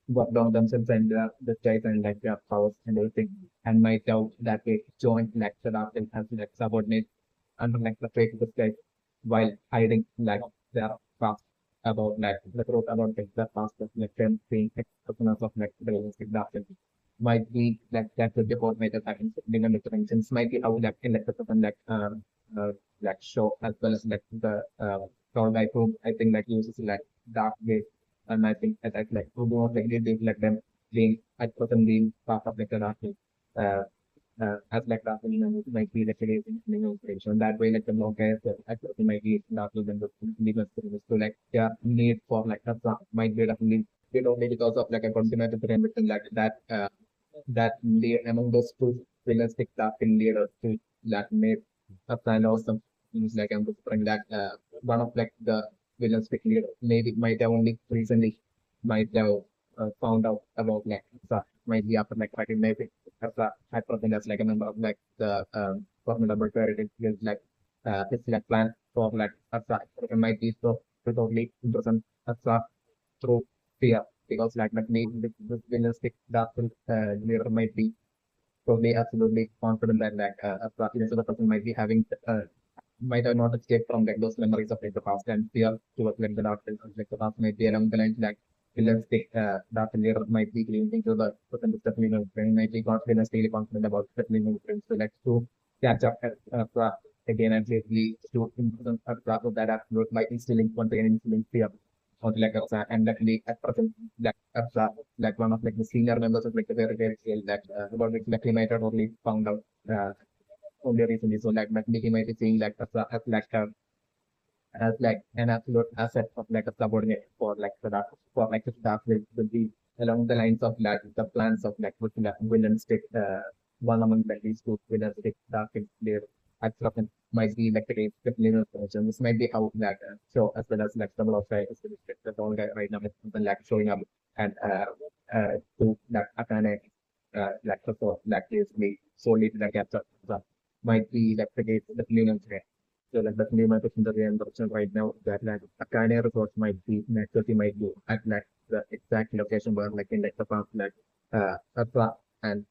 worked on themselves and the state and like their powers and everything and might have that way joined like the dark as like subordinate under like the fake the state while hiding like their past about like the truth about like the past of like them being expressions of like the realistic dark might be like that could be about might have happened in the dimensions might be how like in like the certain like show as well as like the Tower guy who I think like uses like dark way and I think that like who do not like they like them being at person being part of like the dark way, uh as like dark might be like releasing inspiration that way like the long guys at person might be dark than the legal service so like yeah need for like a might be definitely it only because of like a continued between like that lead among those two villains picked up in leaders to that made a plan or some things like I'm whispering that one of like the villains picked leader maybe might have only recently might have found out about like Erza might be after like fighting maybe Erza had present as like a member of like the formidable territory is like it's like plan for like Erza it might be so totally present Erza through fear because like the realistic that leader might be probably absolutely confident that like so the person might be having might have not escaped from like those memories of like the past and fear towards like the dark like the past might be along the lines like realistic dark leader might be leaning to the person who's definitely no friend might be confident really confident about definitely no friends so like to catch up again and safely to improve of that absolute by instilling once again instilling fear or like and luckily at present like like one of like the senior members of like the fairy tale that about which like he might have only found out only recently. So like he might be seeing like as like an absolute asset of like a subordinate for like the dark for like the dark will be along the lines of like the plans of like which like villain stick one among like these two villain stick dark and clear at certain might be like the case with Linux version. This might be how that show as well as like some of the whole guy right now is something like showing up and to like Akane like support like basically solely to the capture might be like the case with Linux so like definitely my question to the end option right now that like a kind of resort might be naturally might be at like the exact location where like in like the past like Erza and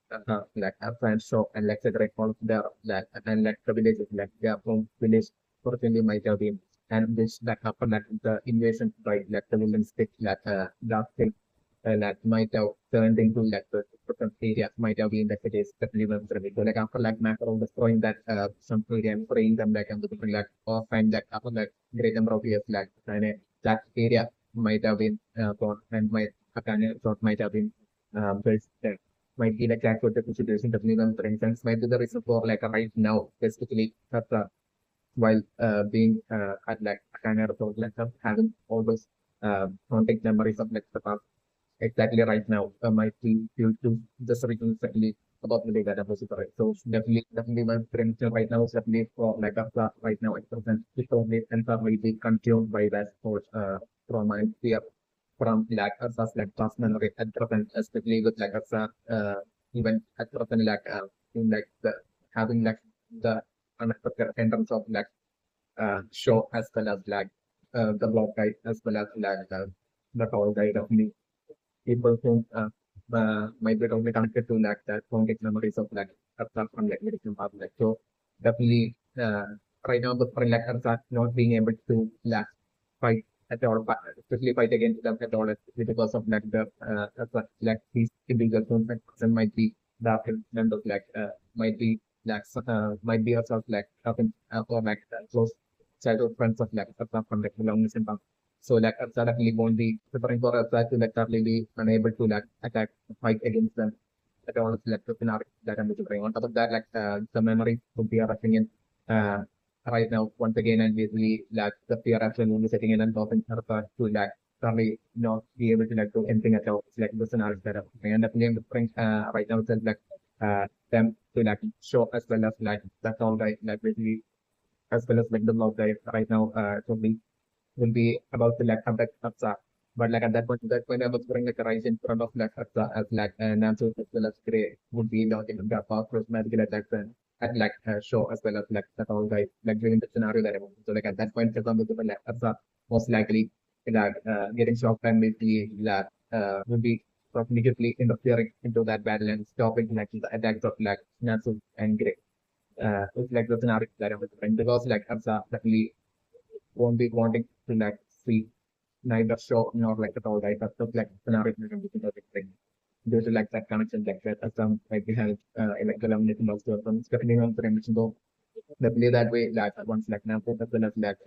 like a friend shop and like the great all of there like and like the villages like their from village fortunately might have been and this like happen like the invasion by like the women stick like dark thing that might have turned into like the different areas might have been like it is definitely one of so like after like macro destroying that some area and freeing them like and the different like off and like after like great number of years like and that area might have been gone and might sort might have been built there might be like that for the situation definitely one for instance might be the reason for like right now specifically that while being at like kind of like having all those contact memories of like the past exactly right now might be due to just recently about the data depository. So definitely my potential right now is definitely for like a class right now at present it's only entirely be consumed by that source from my fear from like us as like past memory at present, especially with like us even at present like in like the having like the unexpected entrance of like show as well as like the blog guide as well as like the tall guide of me people who might be totally connected to like that context memories of like apart from like medical part like so definitely right now the for like are not being able to like fight at all especially fight against them at all especially because of like the like these individuals who might be the members like might be like might be also like or like close childhood friends of like apart from like long distance so like Erza definitely won't be preparing for Erza to like probably be unable to like attack fight against them at all like the scenario that I'm looking on top of that like the memory would be rushing in right now once again and basically like the fear absolutely setting in and stopping Erza to like probably not be able to like do anything at all it's like the scenario that I'm and definitely I'm preparing right now itself like them to like show as well as like that's all right like basically as well as like the blog guy right now totally will be about the like contact Erza But like at that point, I was putting like a rise in front of like as like Nancy as well as Gray would be launching the fast magical attacks and like show as well as like that all guys like during the scenario that I was. So like at that point, for example, like Erza most likely like getting shocked and maybe that would be immediately interfering into that battle and stopping like the attacks of like Natsu and Grey. It's like the scenario that I was playing because like Erza definitely won't be wanting to like see neither show nor like at all, right? That's just like scenario thing. Due to like that connection like that some might be help like eliminating those weapons, depending on the dimension though. They play that way like once like now as well as like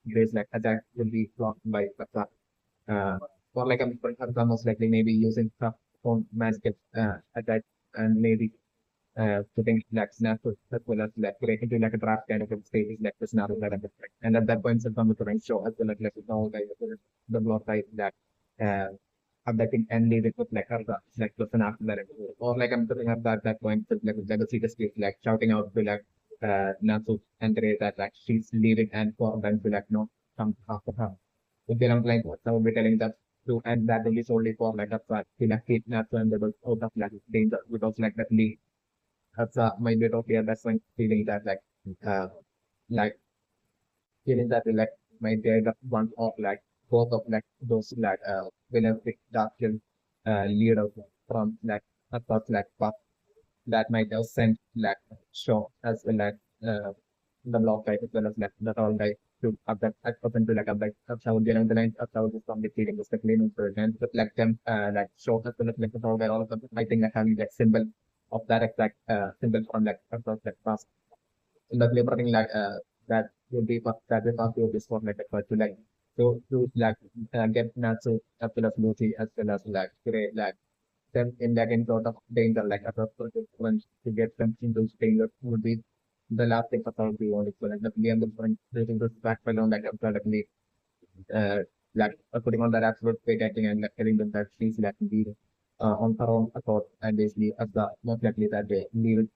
Gray's like attack will be blocked by Erza. Or like I'm for example, most likely maybe using some own magical attack and maybe putting like snapshots as well as like creating to like a draft kind of a stage is like the scenario that I'm expecting. And at that point, some of the range show as well as like all guys the block type that uh abducting and leave it with like Erza, like the scenario that I'm doing. Or like I'm putting up at that point with like the secret speech like shouting out to like Natsu and Ray that like she's leaving and for them to like no come after her. If they don't like what I would be telling them to and that is only for like that's why she like keep Natsu and they will out of like danger because like that lead that's my bit of yeah, that's my feeling that uh like feeling that like my dad one of like both of like those like villain dark leader from like a thought like path that might have sent like show as well as the block type as well as like that all guy to up that up into like up like up how getting the line up how this from the feeling was the cleaning for and but like them like show as well as like the all guy all of them I think like having that symbol of that exact symbol from like across that past in the laboring like that will be that will pass you this for like to like to like get Natsu as well as Lucy as well as like create like them in like any sort of danger like a once to get them into danger would be the last thing for we want to like the game the creating this back on like absolutely uh, like putting on that absolute fake acting and like telling them that she's like indeed on her own accord and basically as the most likely that they leave it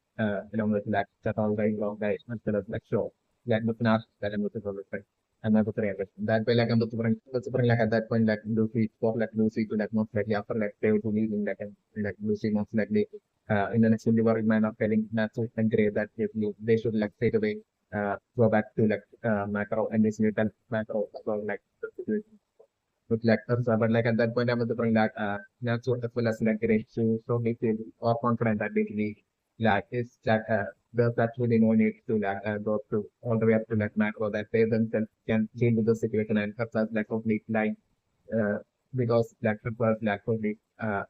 along with like that all guy long guy instead of like show like the finale that I'm looking for respect and my putting it that way like I'm looking for like at that point like Lucy for like Lucy to like most likely after like they would be leaving like and like Lucy most likely in the next delivery man of telling Natsu and Grey that they should like straight away go back to like macro and this little macro about like the situation with like Erza. But like at that point I was bring that Natsu as well as like Grey so they feel or confident that basically like it's that there's actually no need to like go through all the way up to like macro that they themselves can deal with the situation and Erza's like complete line uh, because like was like totally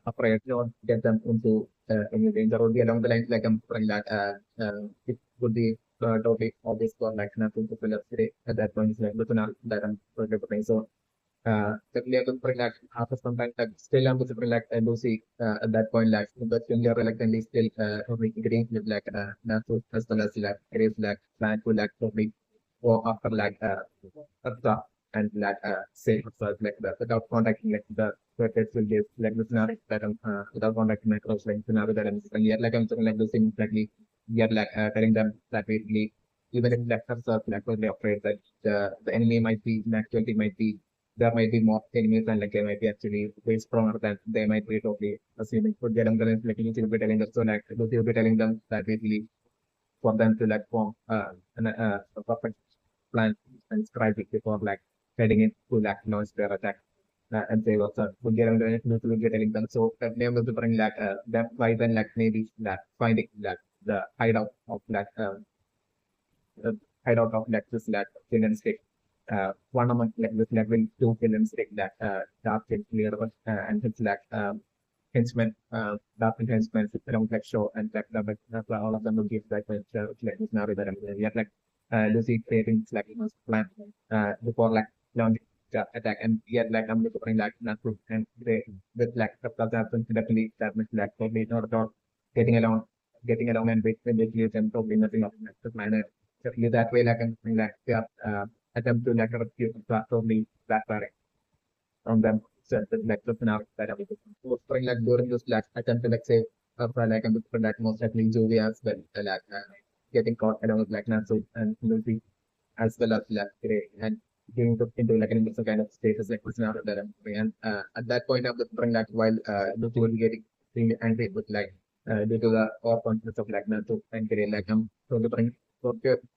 afraid to get them into any danger or be along the lines like I'm saying that it would be totally obvious for like nothing to fill up today at that point it's like looking at that I'm going so definitely I could bring like after some time like still I'm going to bring like Lucy at that point like but when you're reluctantly still agreeing with like Nasu as well as like it is like plan to like totally or after like Erza and like say first like that without contacting like the it will give like the scenario that without contacting my cross like scenario that I'm saying yet like I'm saying like the same like yet like telling them that basically even if like Erza like totally afraid that the enemy might be in actuality might be there might be more enemies and like they might be actually way stronger than they might be totally assuming for get them like you will be telling them so like you will be telling them that basically for them to like form a perfect plan and strategy before like heading into like launch their attack. And they also would get under it, will be telling them. So they will bring like them by then like maybe like finding like the hideout of like uh, hideout of like this like villain stick. One among like this level two villain stick that dark clear and it's like henchmen, dark henchmen around like show and like all of them will give like like this narrative that I'm yet like Lucy creating like plan before like launching the attack and yet like I'm looking like not proof and they with like the plus happens definitely that means like probably not getting along getting along and with the clear and probably nothing of that manner. So that way like I'm like yeah attempt to like rescue probably backfiring on them. So the like the scenario that I was for like during this like attempt to like say like I'm looking for like most likely Julia as well getting caught along with like Nancy and Lucy as well as like Grey and being put into like an some kind of status like scenario that I'm doing. And at that point of the spring, like while the two will be getting extremely angry with like due to the or conflicts of like Naruto and Kirin, like so the spring so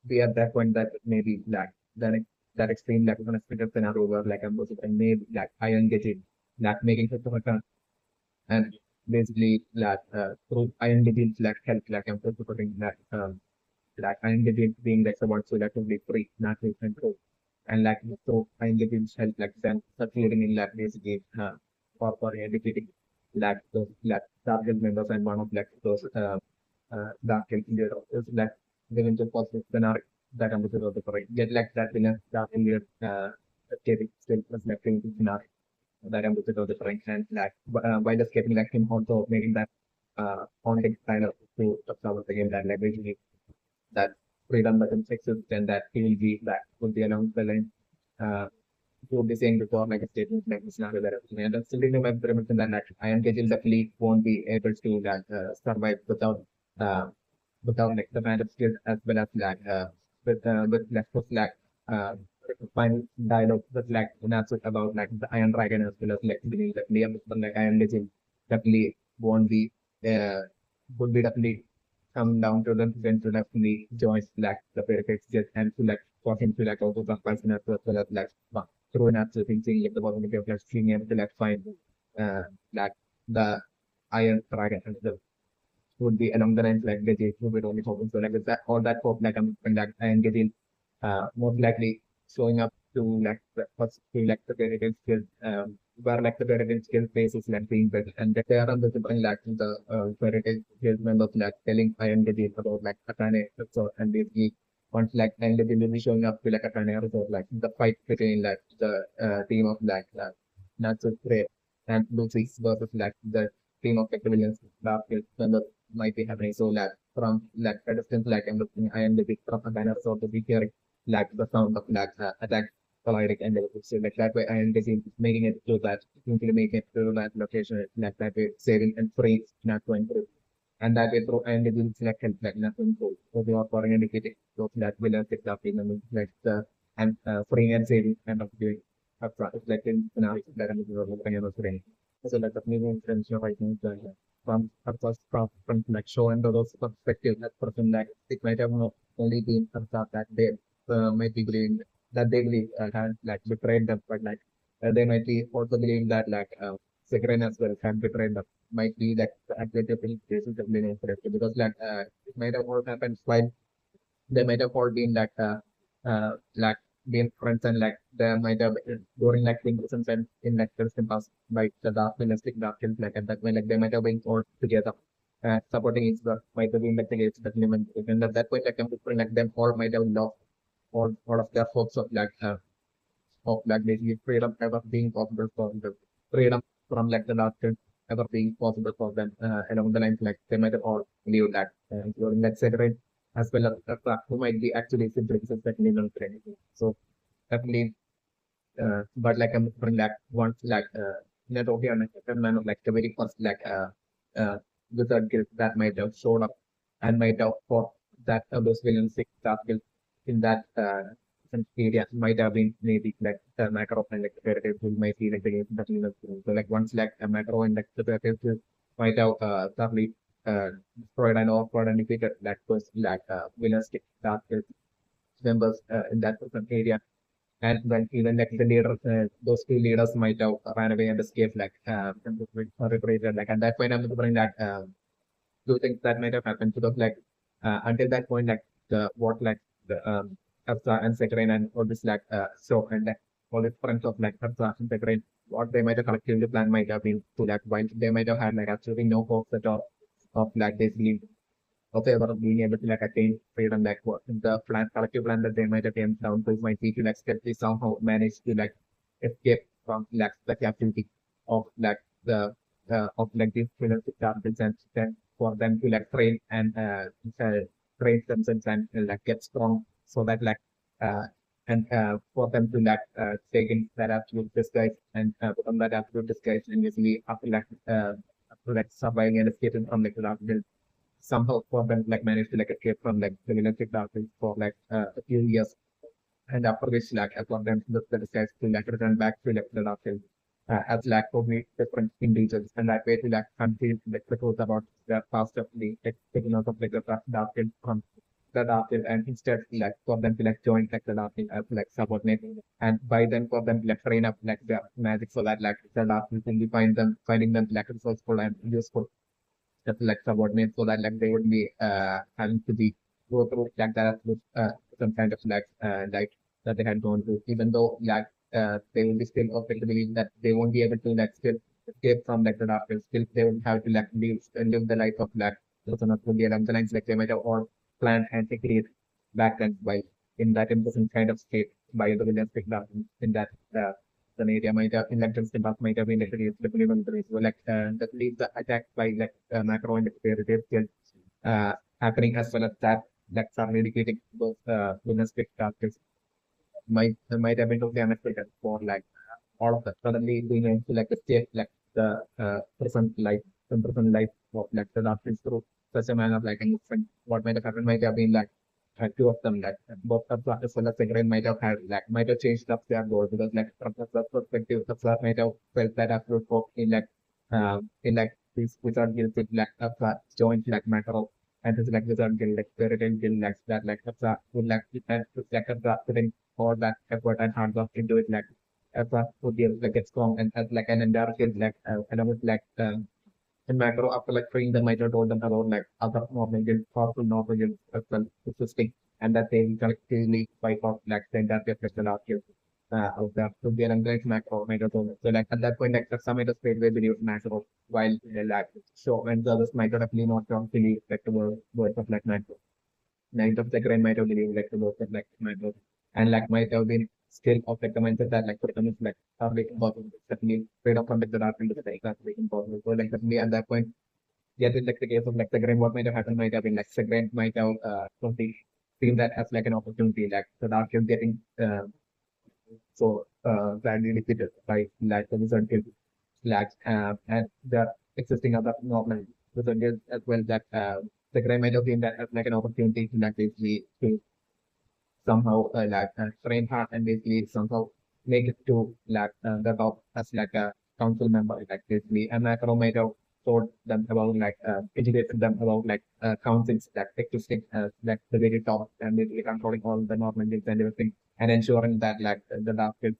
be at that point that maybe like that that extreme like unexpected scenario where like I'm supposed to maybe like I engage it like making such a return and basically like through I engage it like help like I'm supposed to putting like I engage it being like someone so that to be free, not to control. And like so I engage in help like then succeeding in like basically for educating like those like target members and one of like those dark leader is like given to positive scenario that I'm looking the correct get like that in a dark leader escaping still was like in scenario that I'm looking the correct and like while escaping like him also making that haunting kind of to observe the game that like basically that freedom doesn't exist and that he will be back would be along the line. Uh, he would be saying before like a statement like this not that and that's still in my pyramid that like Iron Cage definitely won't be able to like survive uh without like the kind of skills as well as like with like for like uh final dialogue with like that's about like the Iron Dragon as well as like the like Iron Legend definitely won't be uh would be definitely come down to them then to definitely join like the perfect just and to like for him to like also the person as well as like through an absolute thinking like the possibility of like being able to like find like the Iron Dragon and the would be along the lines like the J would only hoping so like with that all that hope like I'm like and getting most likely showing up to like the first to like the creative skills where like the creative skill phase is like being built and that they are on the different like the creative skills members like telling I am getting about like Akane so and basically once like and they will be showing up to like AkaneResort like the fight between like the team of like not so great and Lucy versus like the team of like the villains that members might be happening. So like from like a distance, like I'm looking, I am the big from a kind of sort of be hearing like the sound of like attack colliding and everything. So like that way I am busy making it to that, simply making it to that location, like that way saving and free, not going through. And that way through and it will select help like nothing cool. So they are foreign indicating so that will affect the payment like the and freeing and saving kind of doing a process like in scenarios that I'm looking at. So like the new intention right now from a first from like showing those perspective that person like it might have not only been Erza that they might be believing that they believe had like betrayed them, but like they might be also believing that like Sigarin as well had betrayed them. Might be like the actual cases of being incorrect because like it might have all happened while they might have all been like been friends and like they might have during like being present and in like the past by the dark realistic dark hills like at that way like they might have been all together supporting each other might have been like the case that limit and at that point like I'm like them all might have lost all of their hopes of like basically freedom ever being possible for them freedom from like the dark hills ever being possible for them along the lines like they might have all believed that including like Cedric as well as who might be actually siblings and second in training. So definitely but like I'm from like once like not okay on a man of like the very first like uh wizard guild that might have showed up and might have fought that those villains six dark guild in that some area might have been maybe like the macro and like the fairy who might be like the game that you know so like once like a macro and like the fairy might have thoroughly destroyed and offered and defeated that was like villains six dark guild members in that certain area and then even like the leader, those two leaders might have ran away and escaped, like reparated. Like at that point, I'm remembering that two things that might have happened because like until that point, like the what like the Erza and Sekirain and all this like so and like all the friends of like Erza and Sekirain, what they might have collectively planned might have been to like while they might have had like absolutely no hopes at all of like basically of ever being able to like attain freedom like what the plan collective plan that they might have came down to might be to like skeptically somehow manage to like escape from like the captivity of like the of like these freelance targets and then for them to like train and train themselves and like get strong so that like uh and for them to like take in that absolute disguise and put on that absolute disguise and usually after like surviving and escaping from like the dark somehow for them like managed to like escape from like the lunatic darkness for like a few years and after which like for them the disguise to like return back to like the dark field as like for me different individuals and that way to like conceal like the truth about the past of the like taking out of like the dark field from the dark field and instead like for them to like join like the dark field as like subordinate and by then for them to like train up like the magic so that like the dark field will be finding them like resourceful and useful just like subordinates so that like they would be having to be go through like that with some kind of like life that they had gone through, even though like they will be still effectively that they won't be able to like still escape from like the darkness. Still they will have to like live the life of like those are not really along the lines like they might have all planned and agreed back then while in that imprisoned kind of state by the villains picked up in that scenario might have elections the might have been actually definitely so like that leads the attack by like macro and the happening as well as that that's are dedicating those winners pick targets might have been totally unexpected for like all of that. Suddenly being able to like escape like the present life of like the darkness through such a manner like and what might have happened might have been like two of them like both of the as well as Segren might have had like might have changed up their goal because like from the perspective the might have felt that absolute hope in like these wizard guilds with like a joint like matter of and this like wizard guild like fairy guild like that like would like and like putting all that effort and hard work into it like would be able to like get strong and as like an entire guild like along with like in macro, after like freeing them, I told them about like other normal guilds, powerful normal guilds as well, existing, and that they will collectively wipe out like the entire special art guild out there. So they are under macro, Mito told them. So like at that point, like some Mito straight away believe macro, while they like so when the others might definitely not believe like the words of like macro. Night of the Grand might have believed like the words of like macro, and like might have been still of like the mindset that like for them is like probably impossible. Definitely straight up from like the dark into the light, that's impossible. So like definitely at that point yeah, in like the case of like the grain, what might have happened might have been like the grain might have totally seen that as like an opportunity, like the dark is getting so badly defeated by like the wizard guild like and the existing other normal wizard guilds as well that the grain might have seen that as like an opportunity to like basically to somehow train hard and basically somehow make it to like the top as like a council member like basically and Macro might have told them about like educated them about like councils that existing like the very top and basically controlling all the normal guilds and everything and ensuring that like the dark guild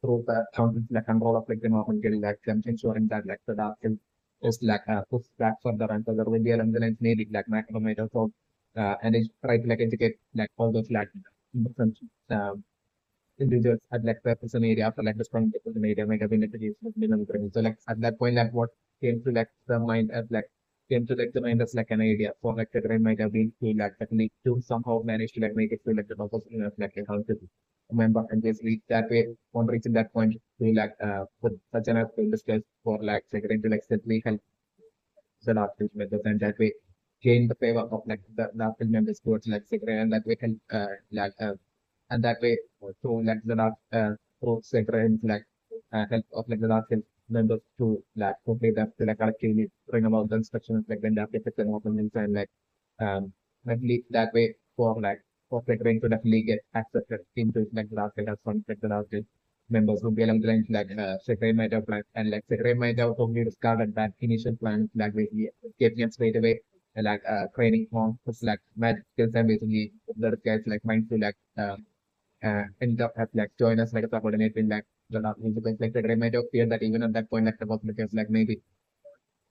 through the councils like control of like the normal guild like them ensuring that like the dark guild is like pushed back further and further when the elements needed like Macro might have told and it's try to like educate like all those like different individuals at like the prison area after like the strong prison area might have been introduced so like at that point like what came to like the mind as like came to like the mind as like an idea for like the brain might have been to like technique to somehow manage to like make it to like the top of like a council member and basically that way on reaching that point to like put such an effort in discuss for like secretary to like simply help the last methods and that way gain the favor of like the last members towards like secretary and that way help and that way through like the last through secretary and like help of like the last members to like complete that to like collectively bring about the instructions like then the architects and opponents and like at least that way for like for secretary to definitely get accepted into like the last as one like the last members who be along the lines like secretary might have planned and like secretary might have totally discarded that initial plan like basically gave them straight away like training on like magic skills and basically the guys like mind to like end up have like join us like a subordinate in like the last because like the might have feared that even at that point like the possibility is like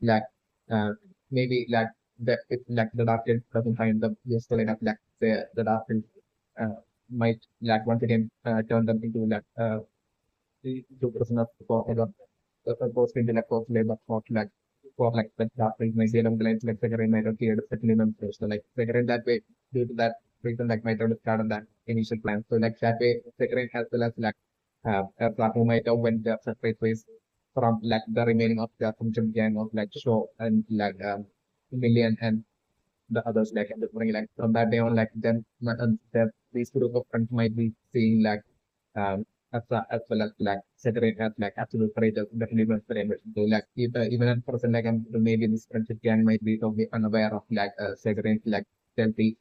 like uh maybe like the if like the dark Elf doesn't find them useful enough like the dark Elf, might like once again turn them into like to prisoners for post into like forced labor for like the dark Elf might be along the lines like figure in might have feared settling them first. So like figure in that way due to that reason like might have discarded that initial plan. So like that way figure as well as like who might have went their separate ways from like the remaining of the function gang of like show and like million and the others like and the like from that day on like then these group of friends might be seeing like as well as like separate as like absolute traitors definitely not for so like if, even a person like maybe this friendship gang might be totally unaware of like separate like stealthy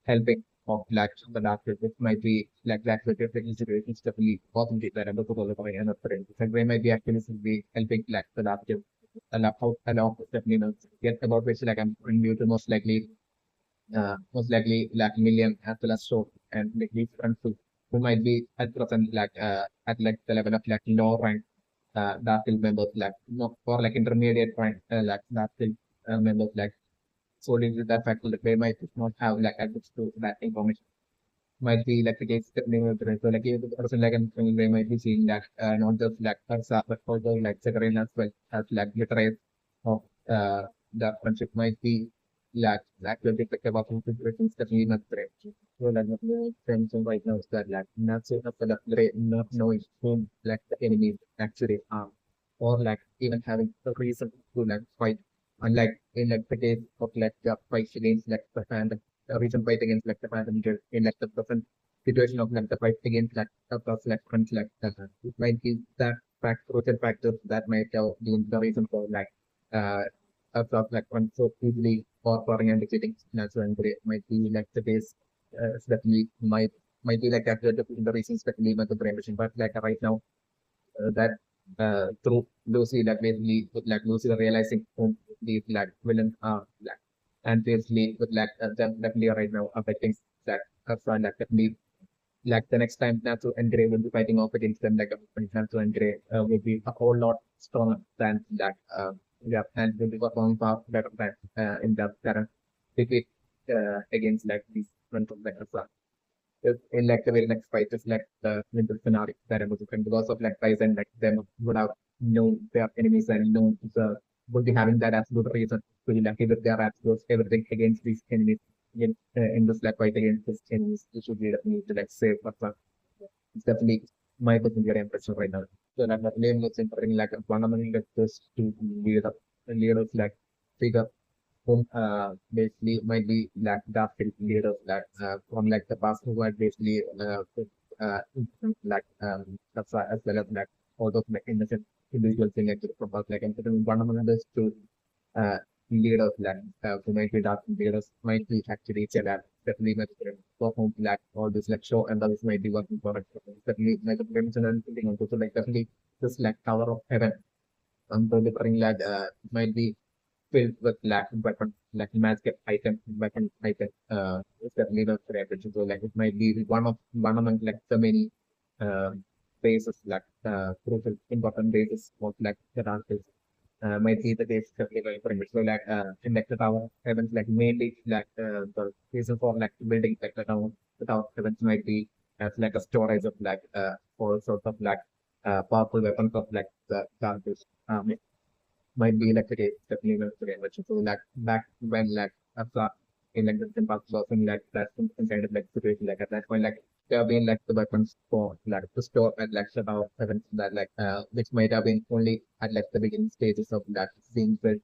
helping of like the dark field. It might be like that with different situations definitely possibly that I'm looking for and a friend. Segway might be actually should be helping like the dark field. And how along definitely knows get about which like I'm new to most likely like million as well as so and like these friends who might be at present at like the level of like low rank dark field members like not for like intermediate rank like dark field members like solely with that fact that they might not have like access to that information. Might be like the case so like if the person like they might be seeing that not just like Erza, but also like Zachariah as well as like literate of the friendship might be like the like about situations that we not great. So like the friends right now is that like not so not the great not knowing whom like the enemy actually are or like even having a reason to like fight. Unlike in like the case of like the fight against like the fan a recent fight against like the passenger in like the present situation of like the fight against like the plus like front like that. It might be that crucial factors that might have been the reason for like uh a plus like front so easily or pouring and exceeding natural and great might be like the case definitely might be like that the reasons that lead to brain machine. But like right now that through Lucy like basically with like Lucy realizing whom these like villains are like and basically with like them definitely right now affecting that front like definitely like the next time Natsu and Grey will be fighting off against them like Natsu and Grey will be a whole lot stronger than that yeah and will be performing far better than in the current defeat against like these front of the in like the very next fight is like the winter scenario that I was looking because of like Tyson like them would have known their enemies and known the would be having that absolute reason to be lucky with their absolute everything against these enemies in this like fight against these enemies it should be definitely to like save but it's definitely my personal impression right now. So like the name looks something like one among like this to leaders like figure whom basically might be like dark leaders like from like the past who are basically uh, like as well as like all those like innocent individuals in like from past like and one among others to uh, leaders like who might be dark leaders might be actually Jellal definitely might be for whom like all this like show and others might be working for it definitely like the mention and something also so like definitely this like Tower of Heaven the differing like might be filled with lack weapon, like magic item, weapon item, is definitely not correct. So like it might be one among like the many uh, bases like crucial important bases of like the answers. Might be the case definitely very important. So like in like the tower heavens like mainly like the reason for like building like the tower heavens might be as like a storage of like all sorts of like powerful weapons of like the darkness. Might be like okay, definitely not today, but so like back when like after in like the past was in like that some kind of like situation like at that point like there have been like the weapons for like to store at like about events that like which might have been only at like the beginning stages of that being built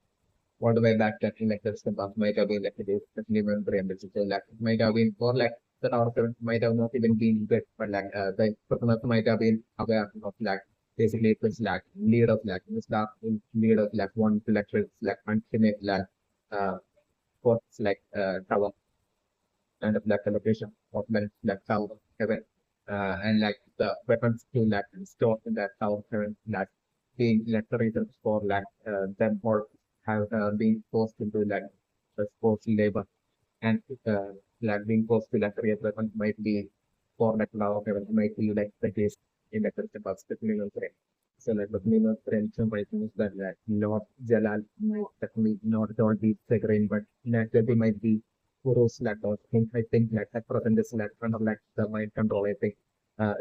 all the way back that in like the past might have been like it is definitely remember so like it might have been or like the tower of events might have not even been built but like the person might have been aware of like basically it was like lead of like this dark lead of like one to like like ultimate like uh force like tower and of like the location of like tower of heaven and like the weapons to like stored in that tower of heaven like being like the reasons for like them or have been forced into like the forced labor and like being forced to like create weapons might be for like tower of heaven might be like the case in like the past so like the minimum friendship rating is that like not Jellal might definitely not all be figuring, but naturally might be Kuro's like I think like that person is like kind of like the mind control I think.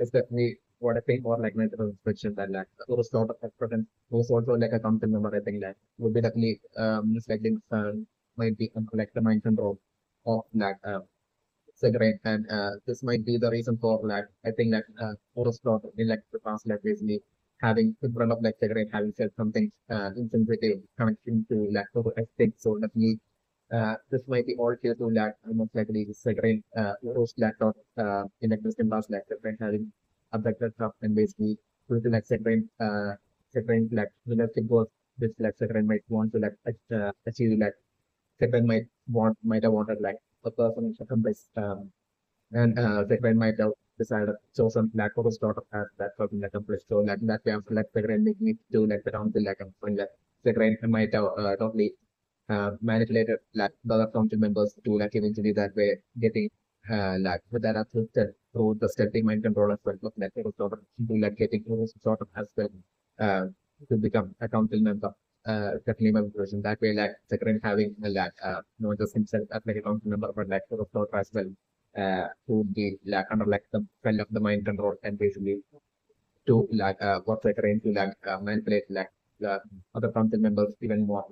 Is definitely what I think or like my inspection that like Kuro's sort of that person who's also like a council member I think like would be definitely most likely might be like the mind control of like cigarette and this might be the reason for like I think that Oroscott in like the past like basically having in front of like cigarette having said something insensitive connecting to like I think so definitely this might be all due to like most likely cigarette roast like in like the past like cigarette having abducted stuff and basically due to like cigarette like relationship goals this like cigarette might want to like achieve like cigarette might have wanted like a person to accomplish And Zachariah might have decided chosen like Horus daughter as that person like a place. So like that way after like Zachariah making it to like the council like a friend like Zachariah might have totally manipulated like the other council members to like eventually that way getting like with that assisted through the stealthy mind control as well. But like Horus daughter to like getting Horus daughter as well uh, to become a council member. Definitely my version. That way, like Zachariah having like not just himself as like a council member, but like Horus daughter as well to be like under like the spell of the mind control and basically to like what they train to like manipulate like the other council members even more.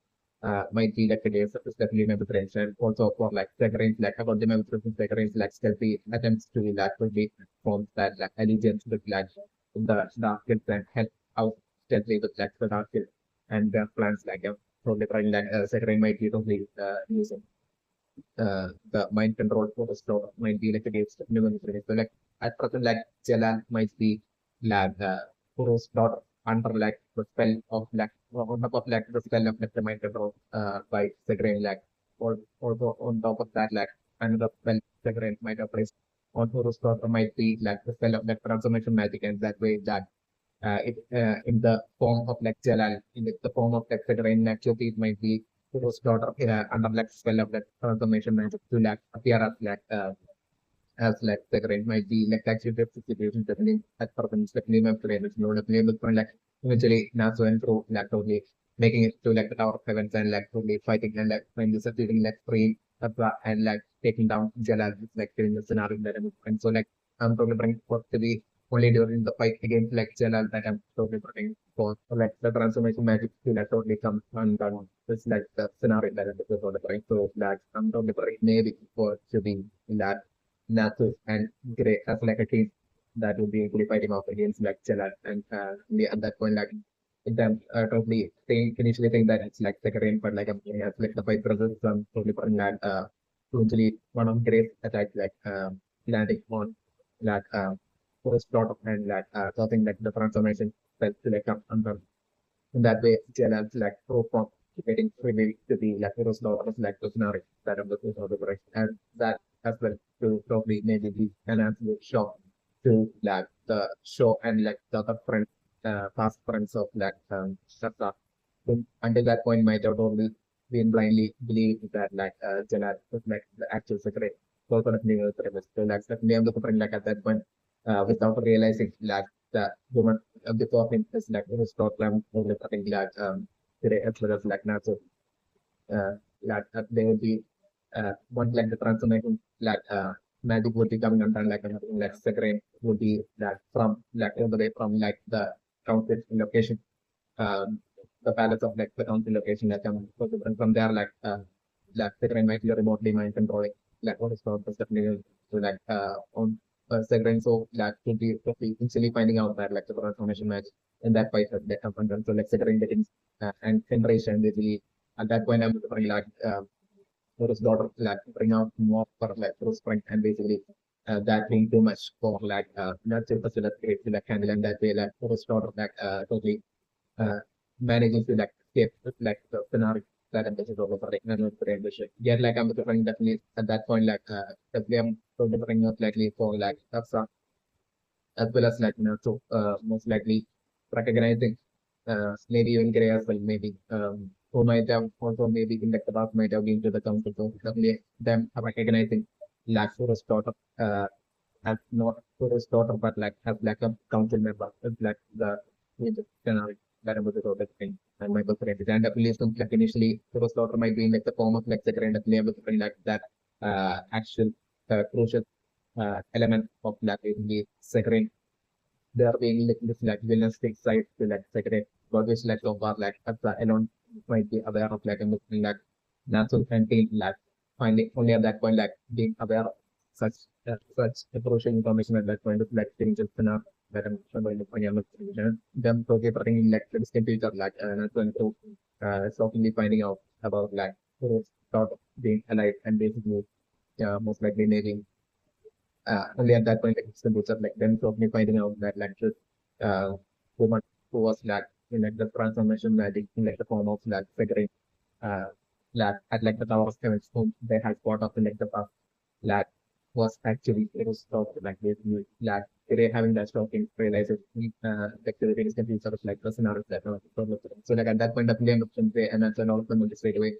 Might be like the case of definitely member trains and also for like secretaries like about the member secretaries like stealthy attempts to like will be forms that like allegiance with like the dark skills and help out stealthy with like the dark skills and their plans like probably trying like secretary might be totally using the mind control for the store might be like against human interest. So like at present like Jellal might be like Kuro's daughter under like the spell of like on top of like the spell of like the mind control by Segrein like or also on top of that like another spell Segrein might have placed on Kuro's daughter might be like the spell of like transformation magic and that way that in the form of like Jellal, in the form of like Segrein actually it might be Kuro's daughter under like spell of like transformation magic to like appear as like the grain might be like actually the situation definitely at purpose definitely my brain is not available for like eventually Naso and through like totally making it to like the Tower of Heavens and like totally fighting and like when this succeeding like free and like taking down Jellal like in the scenario that and so like I'm totally bringing forth to be only during the fight against like Jellal that I'm totally bringing for like the transformation magic to like totally come undone. It's like the scenario that I'm totally bringing so that I'm totally bringing maybe for to be in that Nasus and Grey as like a team that would be equally fighting off against like Jellal and at that point like them totally initially think that it's like Secretary but like as like the fight process totally putting that eventually one of Grey's attack like landing on that first plot of and like causing like the transformation spell to like come under in that way, Jellal's like pro from getting revealed to be like hero's daughter of like the scenario that of the case of the correct. And that as well to probably maybe be an absolute shock to like the show and like the other friends, past friends of like Shasta. So until that point might have totally been blindly believe that like Jellal was like the actual secret. So sort of new premise. So like the name of the friend like at that point without realizing like the human before him is like in Scotland, I think like today as well as like now. So like there will be one like the transformation like magic would be coming under like another like secret would be like from like all the way from like the council location um the palace of like the council location like and from there like secret might be remotely mind controlling like what is called the definitely so like on second so like to be eventually finding out that like the transformation match in that fight that happened so like second getting and generation basically at that point I'm like Horus daughter like bring out more for like Horus friend and basically that being too much for like not just facilitate to like handle and that way like Horus daughter like totally uh, managing to like escape like the scenario that I'm just over like none of the ambition. Yet like I'm different definitely at that point like definitely I'm so different not likely for like Erza as well as like so most likely recognizing maybe even Gray as well maybe who might have also maybe in like the past might have been to the council so definitely them recognizing like Forest daughter as not Forest daughter but like as like a council member as like the scenario that I'm about to thing and my birthday and definitely some like initially Forest daughter might be in like the form of like second and definitely able to bring like that actual crucial element of like the second they are being like this like villanistic side to like second but which like so far like as alone might be aware of like and looking like natural content like finding only at that point like being aware of such crucial information at that point of like changes enough that I'm going to find out them so bringing like the distant future like not going to certainly finding out about like who's thought of being alive and basically most likely making only at that point like it's the boots up like them probably finding out that like this uh woman who was like in like the transformation magic in like the form of like figuring uh like at like the Tower of Heaven whom they had spot of in like the past like was actually it was stopped like basically like they having that stopping realize it like the things can be sort of like the scenarios that are problem. So like at that point definitely understand way and then all of them straight away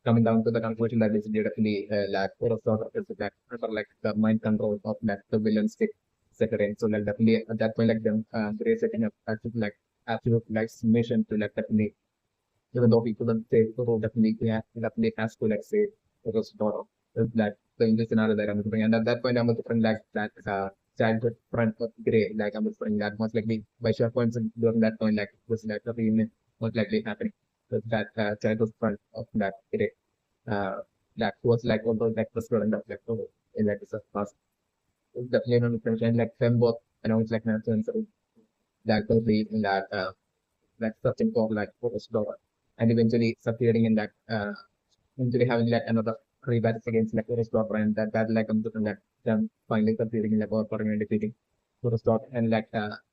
coming down to the conclusion that basically definitely like or sort of is that for like the mind control of like the villain stick second. So like definitely at that point like them they're setting up actually like absolute like mission to like definitely even though we couldn't say so definitely we have definitely has to like say it was sort of like the in the scenario that I'm bringing. And at that point I'm a different like that childhood friend of Grey, like I'm referring that most likely by share points during that point like was like the reunion most likely happening with that childhood friend of that Grey. Uh that was like although like the student of like in like the past definitely on the French and like them both and I was like natural and so that was the that like searching for like for a store and eventually succeeding in that eventually having like another rematch against like Erza and that like comes to that them finally succeeding in like overpowering and defeating Erza and like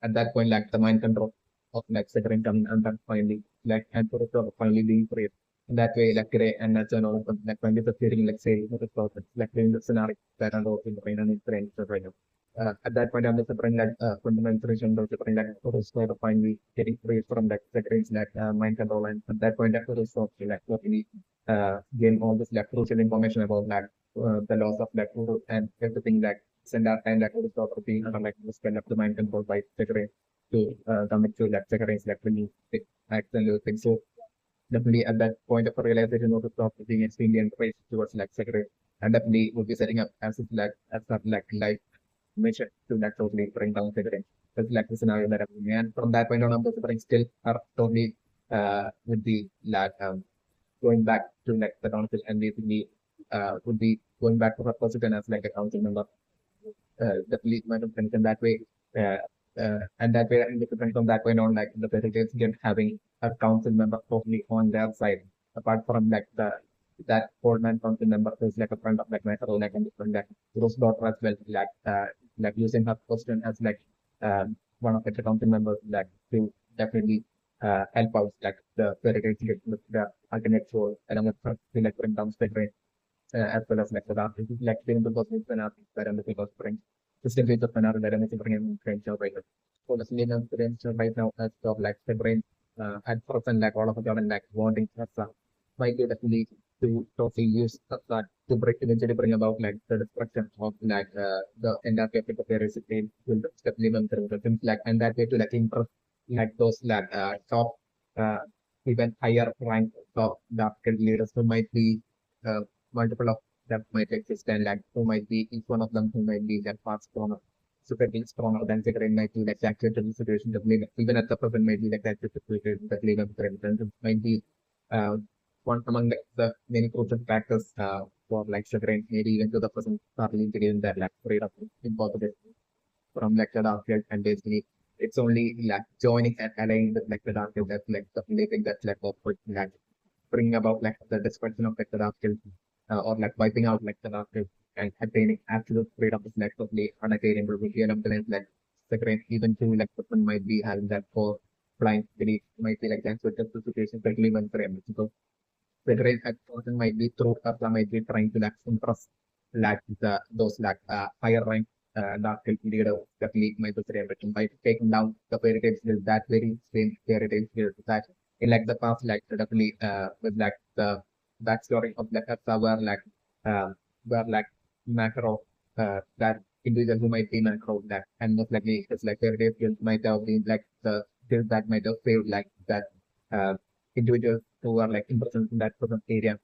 at that point like the mind control of like Severin coming and then finally like and Erza finally being free. In that way like Grey and Nathan and all of them like finally succeeding like say Erza like in the scenario that and all in the brain and in brain right now. At that point, I'm just bring that fundamental reason to bring that photos to finally getting free from that settings that mind control. And at that point, that photos to like totally gain all this like crucial information about like the loss of like photo and everything like send that time like photos to being like to spend up the mind control by settings to commit to like settings like really acts and those things. So definitely at that point of realization of the stop being extremely encouraged towards like secretary and definitely would be setting up as if like as not like life mission to that totally bring down figuring. That's like the scenario that I'm in. And from that point on, the figuring still are totally with the like going back to like the council and basically would be going back to her position as like a council member the police might have been that way. Uh, and that way, and different from that point on, like the presidents get having a council member totally on their side, apart from like that old man council member who's like a friend of like my fellow like and different like Rose daughter as well, like using her position as like one of the council members like to definitely help out like the presidents get with the alternate role along with like bring down the as well as like the dark like being the person that and the people spring system with the panel that I'm bringing French right now. So the Canadian French right now as of like the brain at first and like all of them like wanting Erza might be definitely to totally use that to bring eventually bring about like the destruction of like the entire capital of the recipe will definitely run through the things like and that way to like impress like those like top uh even higher rank top dark leaders who might be multiple of them might exist and like who might be each one of them who might be that far stronger, super being stronger than Zikrin might be like that the situation of living even at the present might be like that situation that living might be uh one among the many crucial factors for like Zikrin maybe even to the person partly in that like rate of important from like the dark field and basically it's only like joining and aligning with like the dark field that's like the only thing that's like like bringing about like the destruction of like the dark field or like wiping out like the dark field and attaining absolute freedom is like totally unattainable with the elements like the great even to like person might be having that for blind belief might be like that's with the situation especially when frame so the great person might be through or might be trying to like impress like the those like higher rank dark field leader that lead might be frame by taking down the fairy tale skills that very same fairy tale skills that in like the past like definitely with like the backstory of like Erza where like macro that individual who might be macro that and most likely it's like fairy tale skills might have been like the skills that might have failed like that uh, individuals who are like important in that certain area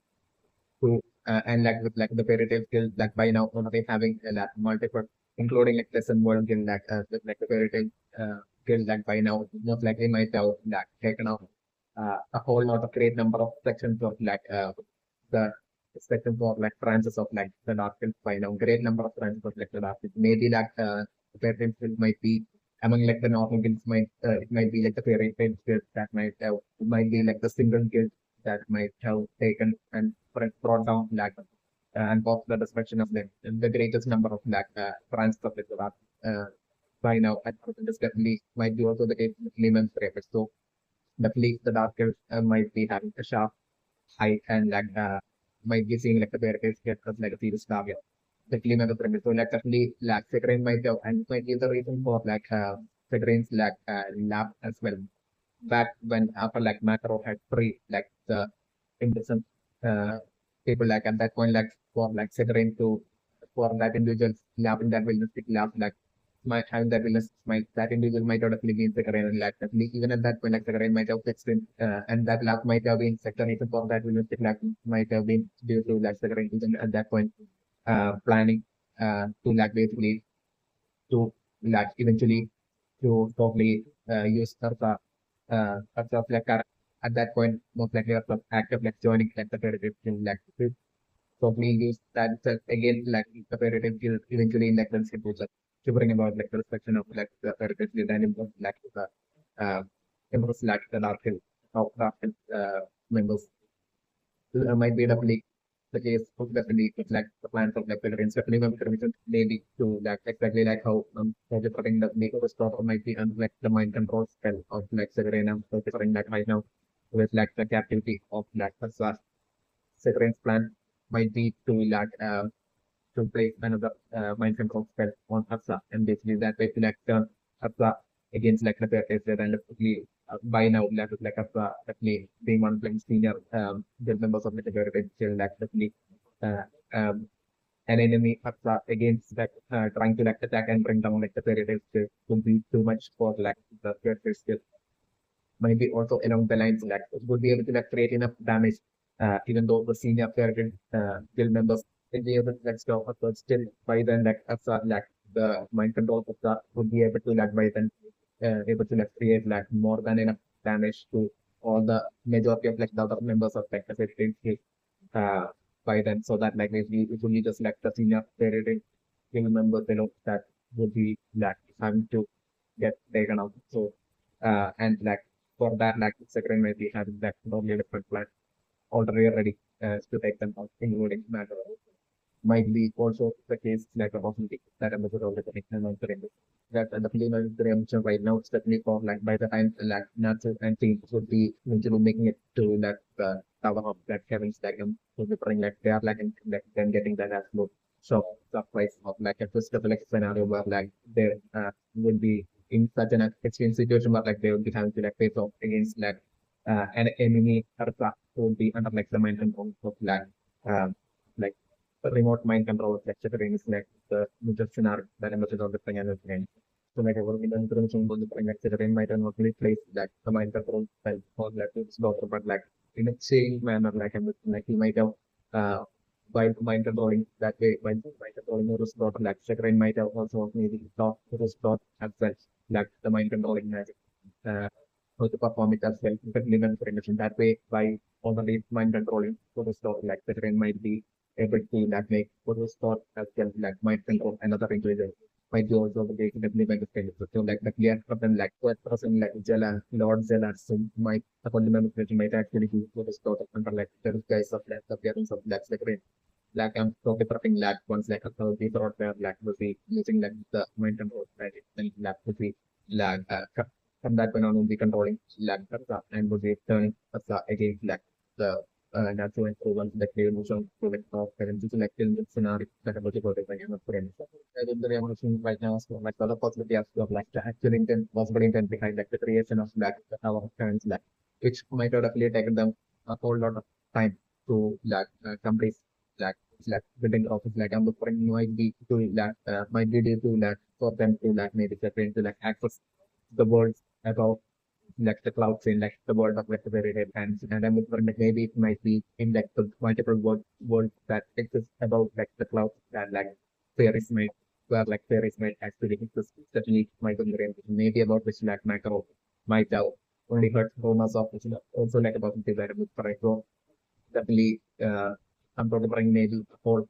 who and like with like the fairy tale skills like by now already having like multiple including like lesson world in like with like the fairy tale skills like by now most likely might have like taken off a whole lot of great number of sections of like the sections of like branches of like the dark field by now great number of branches of like the dark field maybe like the fairy tale skills might be among like the normal guilds might it might be like the fairy tale skills that might have it might be like the single guild that might have taken and brought down like and caused the destruction of the greatest number of like branches of like the dark by now at present is definitely might be also the case with Lehman's Rapid. So definitely the dark guild might be having a sharp height and like might be seeing like the barricades get as like a serious target the clean of the premise. So like certainly like Severin might have and might be the reason for like Severin's like lab as well. Back when after like Macro had free like the indecent people like at that point like for like Severin to for that individual lab in that wellness lab like might have that wellness might that individual might have definitely been Severin and like definitely even at that point like Severin might have fixed it and that lab might have been sector reason for that wellness lab might have been due to like Severin even at that point planning to like basically to like eventually to probably use Erza like at that point most likely Erza active like joining like the federative in like to probably use that again like the federative will eventually like the to bring about like the respect of like the federative and improve like the improve like the dark hill of dark hill members might be definitely the case of definitely it's like the plans of like Pilgrims, definitely when permission maybe to like exactly like how different the make of a stop might be and like the mind control spell of like Severina, so different like right now with like the captivity of like Severine's plan might be to like to play another mind control spell on Erza and basically that way to like turn Erza against like the Erza and definitely by now like Erza definitely being one of the senior guild members of the Federated still like definitely uh, um, an enemy Erza against like trying to like attack and bring down like the Federated still would be too much for like the Federated still maybe also along the lines like would be able to like create enough damage even though the senior Federated guild members will be able to like stop us, but still by then like like the mind control of the would be able to like by then able to like create like more than enough damage to all the majority of like the other members of like the federation uh by then so that like it will be just like the senior federated guild members alone that would be like having to get taken out. So and like for that like second might be having that totally different plan already ready to take them out, including matter might be also the case like a possibility that I'm also already considering that the film I'm mentioned right now, especially for like by the time like Natsu and team would be eventually making it to that tower of like Kevin's like would be putting like they are like then getting that absolute shock surprise of like a first of like scenario where like they would be in such an extreme situation where like they would be having to like face off against like an enemy Erza who would be under like the mind control of um like remote mind control of lecture is like the just scenario that emerges on the thing and everything. So like our information on the point lecture in might not really place like the mind control style or like it's doctor, but like in a same manner like like you might have by mind controlling that way by mind controlling or slot like second might have also maybe talk to the slot as well like the mind controlling magic how to perform it as well but limit information that way by only mind controlling for the slot like the train might be able to like make photos thought as well like mind control another individual might be also the case that limit the kind of so like the clear problem like that person like Jellal, Lord Jellal so might the fundamental question might actually be photos thought under like the guise of like the appearance of black screen like I'm totally prepping like once like a third paper or like will be using like the mind control right then like would be like from that point on will be controlling like and would be turning against like the natural improvement like the emotion to like parents to like in the scenario that I'm looking for the friends. I think the revolution right now is like the other possibility of like the actual intent possible intent behind like the creation of like our parents like which might have really taken them a whole lot of time to like complete like building the office like I'm looking might be to like might be due to like for them to like maybe separate to like access the world about like the cloud chain, like the world of like the very red and I'm wondering like maybe it might be in like the multiple world that exists about like the cloud that like fairies might where like fairies might actually exist. Certainly might be maybe about which like macro might have only heard rumors of which also like about the development for so definitely I'm talking about maybe the whole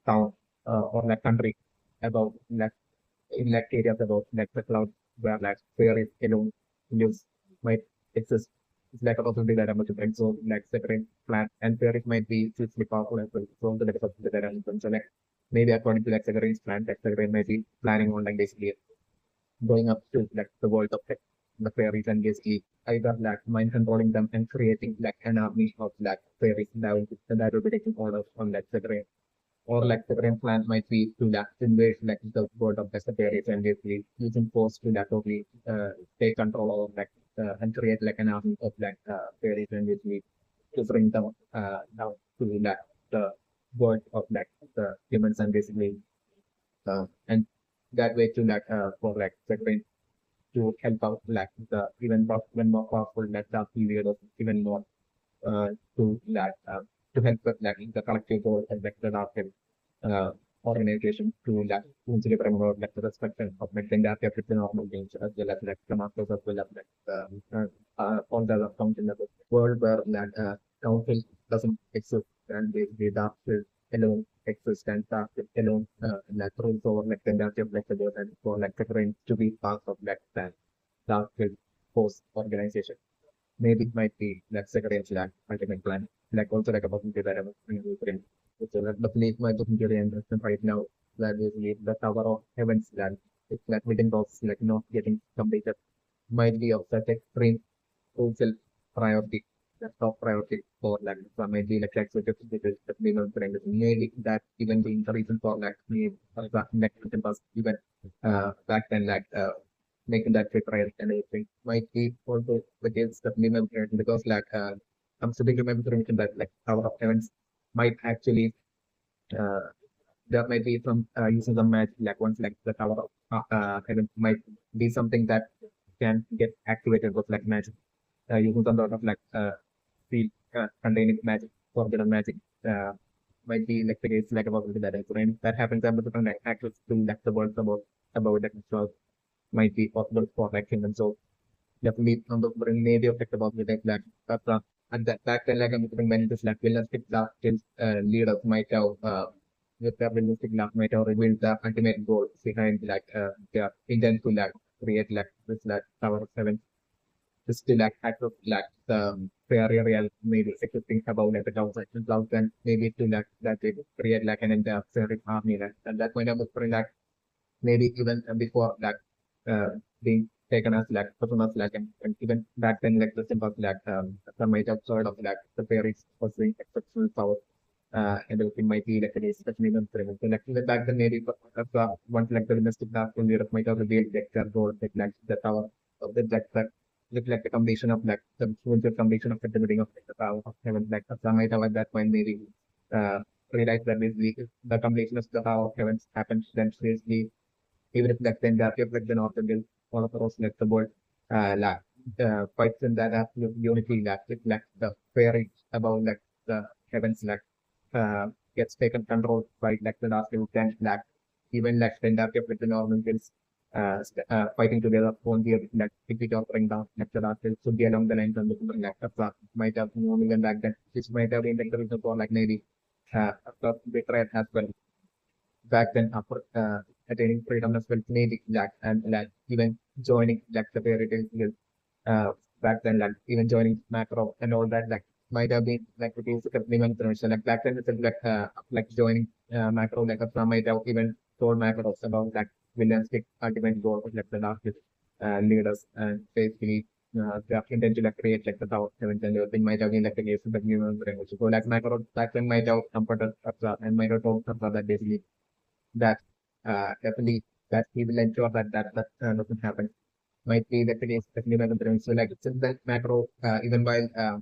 town or like country about like in like areas about like the cloud where like fairies alone lives might exist. It's like a possibility that I'm going to bring so like separate plant and fairies might be hugely powerful as well. So the next possibility that I'm going to like maybe according to like Severin plan, like Severin might be planning on like basically going up to like the world of like, the fairies and basically either like mind controlling them and creating like an army of like fairies that will be taking orders from like Severin or like the current plan might be to like invade like the world of the fairies and basically using force to like totally take control of like and create like an army of like fairies and basically to bring them down to like the world of like the humans and basically and that way to like for like the brain to help out like the even more powerful like the leaders even more to like to help with like the collective goal and like the larger uh, organization to like to promote like the respect of like the industry of the normal games as well as like the masters as well as like all the accounts in the world where like council doesn't exist and the dark field alone exists and dark field alone like rules over like the industry of like the world and for like the brain to be part of like that dark field force organization. Maybe it might be like second like ultimate plan. Like also like about the development blueprint. So like the place my booking investment right now that is the Tower of Heaven's land. It's like within box like not getting completed. Might be of such extreme crucial priority. The top priority for like so maybe like executive the minimum trend. Maybe that even being the reason for like me next even back then like making that fit right and everything might be also the case that minimum trend because like I'm sitting remembering that like our events might actually uh, there might be some using some magic like once like the tower of heaven might be something that can get activated with like magic using some sort of like field containing magic forbidden magic uh, might be like the case like about that and that happens I'm different like access to like the words about that so might be possible for like humans so definitely on the maybe affect about the like but and that back then like I'm thinking when this like realistic last leaders might have with the realistic last might have revealed the ultimate goal behind like their intent to like create like this like Tower of Seven just to like act of like the fairy real maybe existing about like the clouds and maybe to like that they create like an entire fairy army like and that might have like maybe even before like being taken as like person as like and even back then like the simple like some might have sort of like the fairies possessing exceptional power and everything might be like a especially even so like even back then maybe once like the domestic last in Europe might have revealed like their goal like the tower of the that look like the combination of like the future combination of the building of like, the tower of heaven like some might have at that point maybe uh realize that basically if the combination of the tower of heaven happens then seriously even if like the entirety of like the North Indian all across like the world like fights in that absolute unity like with like the fairy about like the heavens like uh, gets taken control by like the last few ten like even like the entirety of like the Northern Indians fighting together won't be like if we don't bring down like the last should be along the lines and like might have known even back then which might have been like the reason for like maybe betrayal as well back then after attaining freedom as well, maybe like and like even joining like the fairy tale guild, back then like even joining macro and all that like might have been like it is complement so like back then it's like joining macro like a might have even told macros about like villains like ultimate goal of like the last leaders and basically they are intended to like create like the tower event and everything might have been like the case of the new so like macro back then might have comforted and might have told that basically that definitely that he will ensure that doesn't happen. Might be that it is definitely by the brain. So like since that macro, even while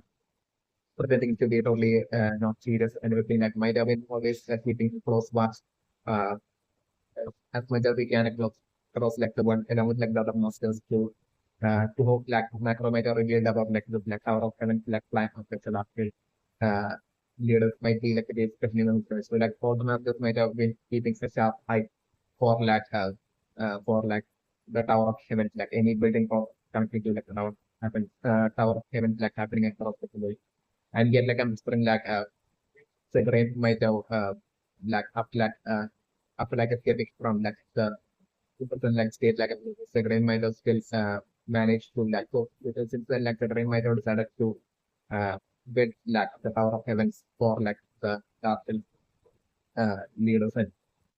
pretending to be totally not serious and everything, that might have been always keeping close watch uh, as much as we can across like the one along with like the other masters to hope like macro might have revealed about like the black tower of heaven like plan of the last uh leaders might be like it is definitely so like all the masters might have been keeping such a high for like the Tower of Heaven, like any building for connecting to like the Tower of Heaven, like happening across the world. And yet, like I'm whispering, like Segre might have like after like escaping from like the person like state like Segre might have still managed to like go because since then like Segre might have decided to uh build like the Tower of Heavens for like the Dark leaders and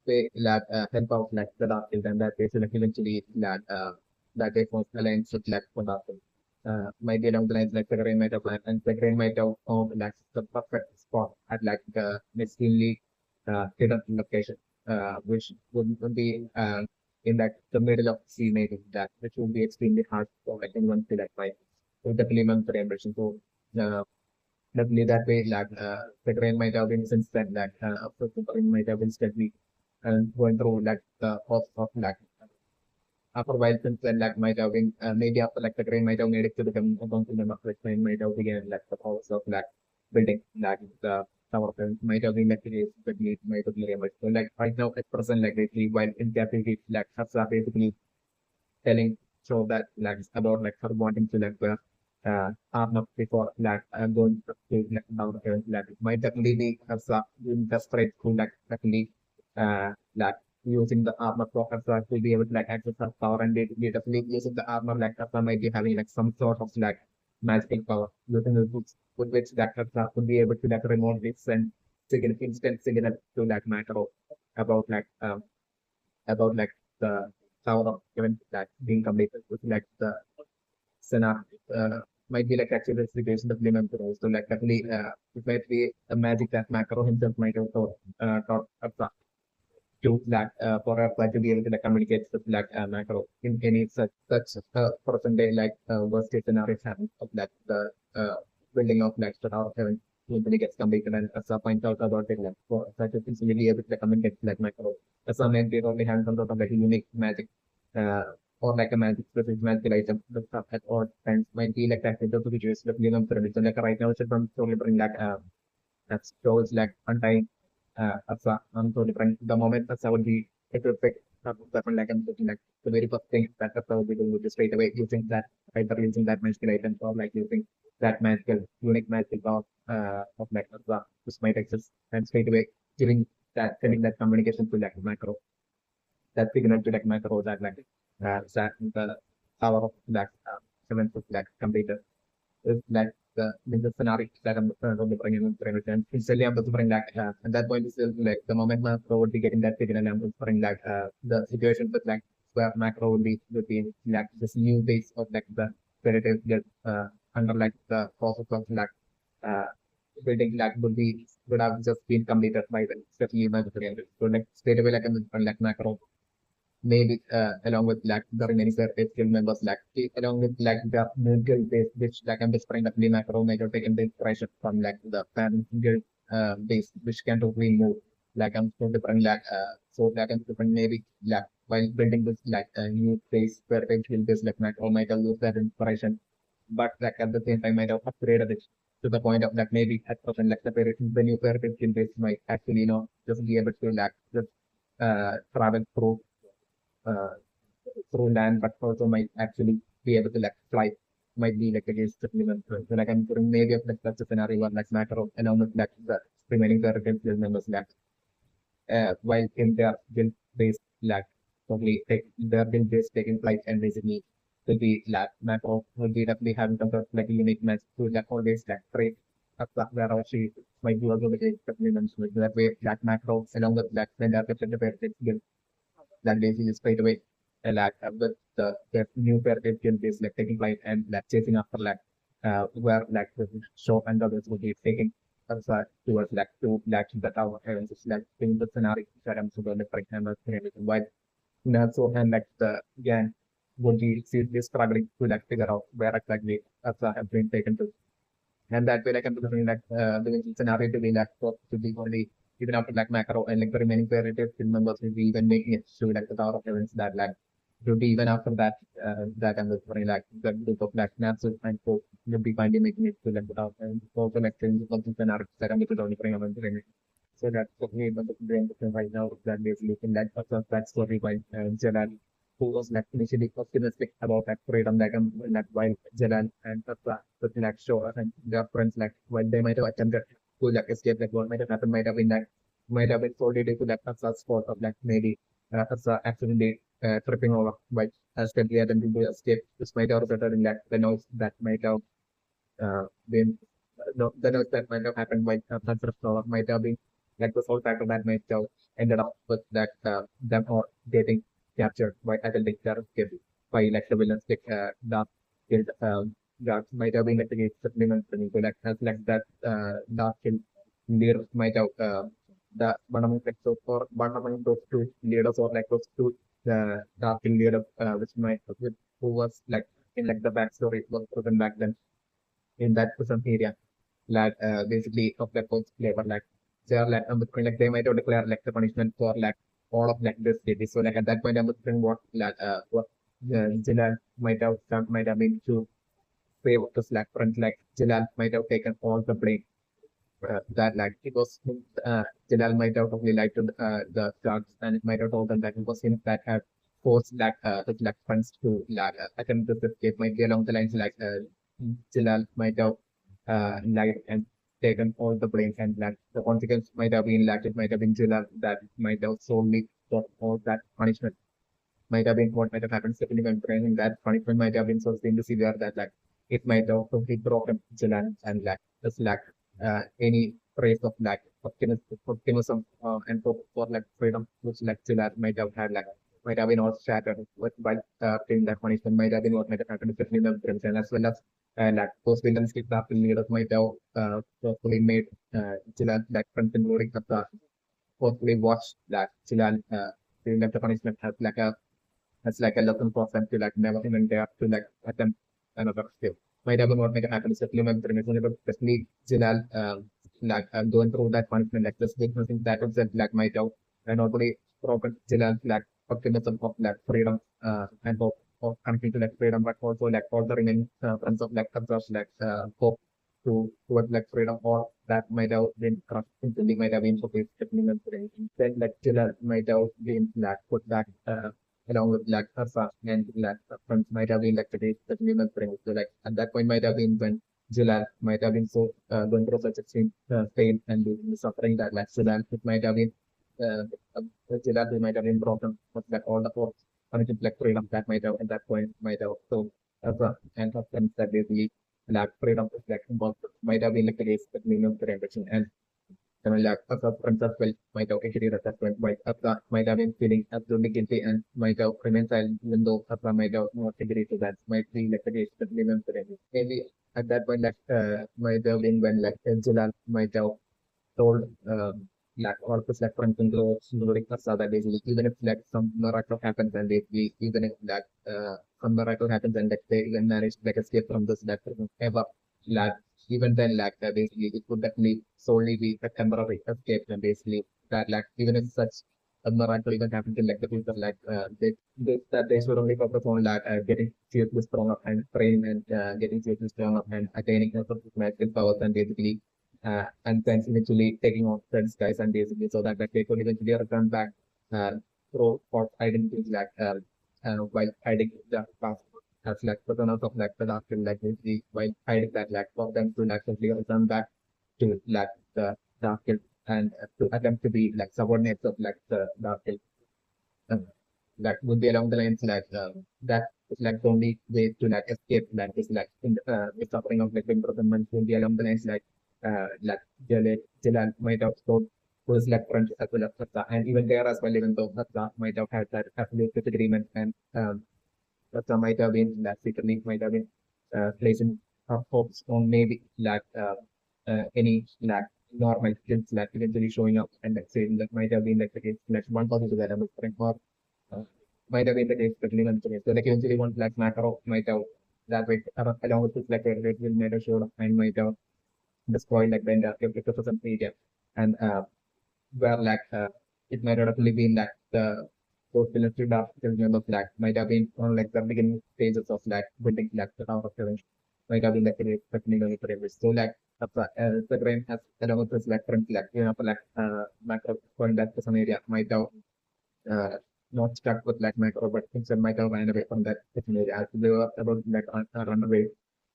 they like help out like the dark field and that is like eventually that they form alliance with like for dark field. Might be along the lines like the grain might have planned and the grain might have found like the perfect spot at like the Miskin League hidden location, which would be in like the middle of sea maybe that which would be extremely hard for like anyone to like find. So definitely meant for impression. So definitely that way like the train might have been since then like of course the train might have been steadily and going through like the cost of like after a while since then like might have been maybe after like the train might have made it to the council member the train might have begun like the powers of like building like the tower of Heaven might have been like it is but it might have been removed. So like right now at present like basically while in captivity like Hafsa basically telling so that like about like her wanting to like arm up before like going to like down here like it might definitely be Hafsa being desperate to like definitely like using the armor for Hafsa to be able to like access her power and they definitely using the armor like Hafsa might be having like some sort of like magical power using the books with which that Hafsa could be able to like remotely send signal instant signal to like Macro about like the Tower of Heaven like being completed with like the scenario might be like actually the situation of Lemon Pro. So like definitely it might be a magic that Macro himself might have taught up to that for a flight to be able to like, communicate with like Macro in any such present day like worst case scenario happens of that the building of like the Tower of Heaven usually gets completed and as a point out about it like for such a thing to be able to like, communicate with, like Macro. As a man, they only have some sort of like a unique magic uh, or like a magic specific magical item the stuff at all times might be like that into the situation of Linux so like right now it's from only bring like that shows like untying Erza onto different the moment Erza would be it would pick up weapon like I'm looking like the very first thing that Erza would be doing would be straight away using that either using that magical item or like using that magical unique magical power of like Erza which might exist and straight away giving that sending that communication to like macro that signal to like macro that like that the power of that seventh of that computer is like the scenario that I'm going to bring in and instantly I'm going to bring like at that point is still like the moment macro would be getting that signal I'm going to bring like the situation with like where macro would be like this new base of like the relative get under like the process of like uh building like would have just been completed by the especially by the so like straight away like I'm going to bring like macro maybe along with like the remaining surface skill members like along with like the new guild base which like I'm whispering that macro major taking the inspiration from like the fan guild base which can totally move like I'm so different like so like I'm different maybe like while building this like a new base where guild base like macro might have lose that inspiration but like at the same time might have upgraded it to the point of like maybe at present like the new perfect skill base might actually just be able to like just travel through uh, through land, but also might actually be able to like fly. Might be like against the human. So like I'm putting maybe of like such a scenario where like matter of along with like the remaining against the members like while in their build base like totally take their build base taking flight and basically will be like macro will be definitely having some sort of like unique match to like always like trade up that where she might be also like supplements with that way like macro along with like when they're kept in the that basically straight away like with the new verification is like taking flight and like chasing after like where like the shop and others would be taking us towards like to like the tower and it's like in the scenario that I'm super for example while so and like the gang would be seriously struggling to like figure out where exactly us have been taken to and that way, like, I'm looking like the scenario to be like to be only even after like macro and like the remaining creative team members will be even making it to like the Tower of Heavens that like to be even after that that I'm looking like the group of like Natsu and folk will be finally making it to like the Tower of Heavens. Also like the scenario that I'm looking only bring about the so that's what we want to bring right now that basically in that that story by Jellal who was like initially optimistic about that freedom like while Jellal and the like show and their friends like while they might have attempted to like escape like what might have happened might have been solely due to like Asa's fault of like maybe Asa accidentally tripping over by accidentally attempting to escape. This might have resulted in like the noise that might have been no, the noise that might have happened by transfer of power might have been like the sole factor that might have ended up with that them or getting captured by attempting their escape by like the villains like dark killed dark might have been like a supplement to like has like that dark kill leader might have the one among like so for one among those two leaders or like those two dark leader which might who was like in like the backstory was present back then in that prison area like basically of the post flavor like they are like they might have declared like the punishment for like all of like this city. So like at that point I'm wondering what Jellal might have been to save the slack front like Jellal might have taken all the blame that like it was Jellal might have only lied to the guards and it might have told them that it was him that had forced like the black friends to like attempt this escape might be along the lines like Jellal might have lied and taken all the blame and like the consequence might have been like it might have been Jellal that might have solely got all that punishment might have been what might have happened. Secondly, I'm praying that punishment might have been so severe that like it might have totally broken Jellal and like just like any trace of like optimism and hope for like freedom which like Jellal might have had like might have been all shattered with by in that punishment might have been what might have happened to the prince and as well as like those villains kidnapped leaders might have forcefully made Jellal like prince including the forcefully watched that Jellal during the punishment has like a lesson for them to like never even dare to like attempt another step. Might have been what might have happened, especially when especially Jilal going through that punishment like this big thing that was like might have and already broken Jilal like optimism of like freedom and hope of coming to like freedom, but also like all the remaining friends of like concerns like hope towards like freedom or that might have been crushed instantly might have been focused then like Jilal might have been like put back along with like Erza and like friends might have been like the days that we remember. So like at that point might have been when Jellal might have been so going through such extreme pain and suffering that like Jellal it might have been uh, Jellal might have been broken but like all the hopes on it like freedom that might have at that point might have so Erza and her friends that basically like freedom is like involved might have been like the days that we remember and like a friends well might have agreed at that point, might have been feeling absolutely guilty and might have remained silent, even though Abra might have not agreed to that. Might be like the case, but remember it. Maybe at that point, like might have been when like Jalal might have told like all of us like friends and close, including Asada basically, even if like some miracle happens and they even if like some miracle happens and like they even manage to like escape from this that ever like even then like basically it would definitely solely be a temporary escape and basically that like even if such a miracle even happens in like the future like that they should only focus on like getting seriously stronger and praying and getting seriously stronger and attaining magical powers and basically and then eventually taking on friends guys and basically so that like, they could eventually return back through for identities like while hiding the past as like personas of like the dark like basically while hiding that like for them to like simply return back to like the dark and to attempt to be like subordinates of like the dark um, that would be along the lines like that is like the only way to like escape that is like in the suffering of like imprisonment would be along the lines like Jalal might have told was like friends as well as Fatah and even there as well even though Fatah might have had that absolute disagreement and Fatah might have been like secretly might have been placing her hopes on maybe like any like normal kids like eventually showing up and like saying that might have been like the case like one positive element for uh, might have been the case, but even today. So like eventually one like macro might have that way along with this like a red will made a show and might have destroyed like the entire ecosystem media and where like it might have actually been like the those villains to dark children of like might have been on like the beginning stages of like building like the tower of heaven might have been like the technical premise. So like the brain has along with this like friends like you know like macro point that to some area might have uh, not stuck with like micro, but instead might have ran away from that technology as they were about like run away.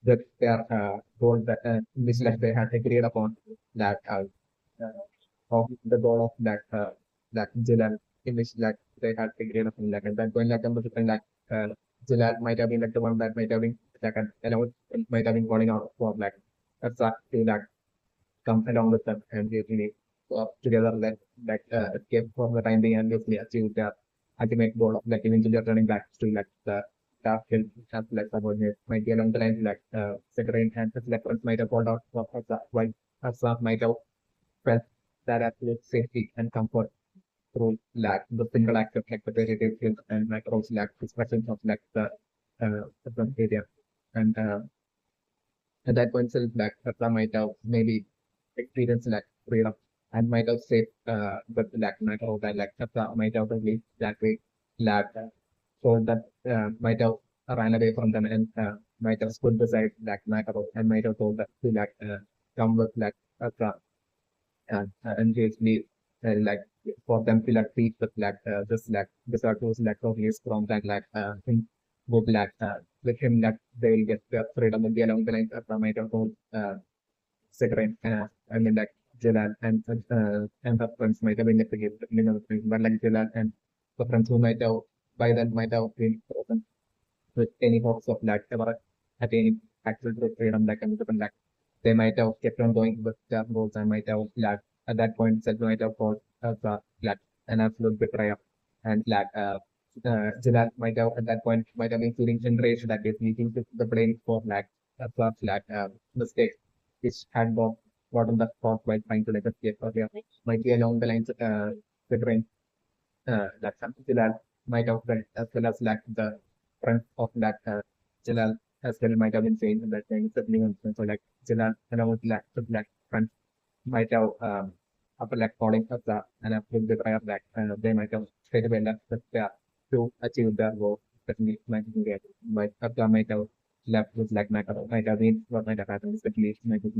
That their goal that which like they had agreed upon that of the goal of that Jilal in which like they had agreed upon like and then going like number different like Jilal might have been like the one that might have been like an alone might have been calling out for like that's to like come along with them and basically work together like escape from the time being and basically achieve their ultimate goal of like eventually returning back to like the task and as like subordinate might be along the lines like secretary and his like might have called out for Asa while Asa might have felt that absolute safety and comfort through like the single act of like the repetitive skills and like also like expressions of like the area. And at that point, self like Erza might have maybe experienced like freedom and might have said but like might have that like Erza might have released that way like so that might have ran away from them and might have stood beside like Nagaro and might have told that to like come with like Erza and usually like for them to like treat with like this like wizard who's like totally strong and like him would like with him that they'll get the freedom and the along the lines of Ramita whole Cigarette I mean like Jellal and her friends might have been able to give but like Jellal and the friends who might have by then might have been frozen with any hopes of like ever attaining actual true freedom like and like they might have kept on going with their goals and might have like at that point self might have called as like an absolute betrayer and like Jilal might have at that point might have been feeling enraged that is he took the blame for like like mistakes which had gotten the spot while trying to like escape earlier might be along the lines betraying that something Jilal might have felt as well as like the front of that Jilal as well might have been saying that thing sibling and so like Jilal along with like the black front might have after like calling us and after the prayer that they might have straight away left the prayer to achieve their goal especially might get but after might have left with like might have been what might have happened especially might have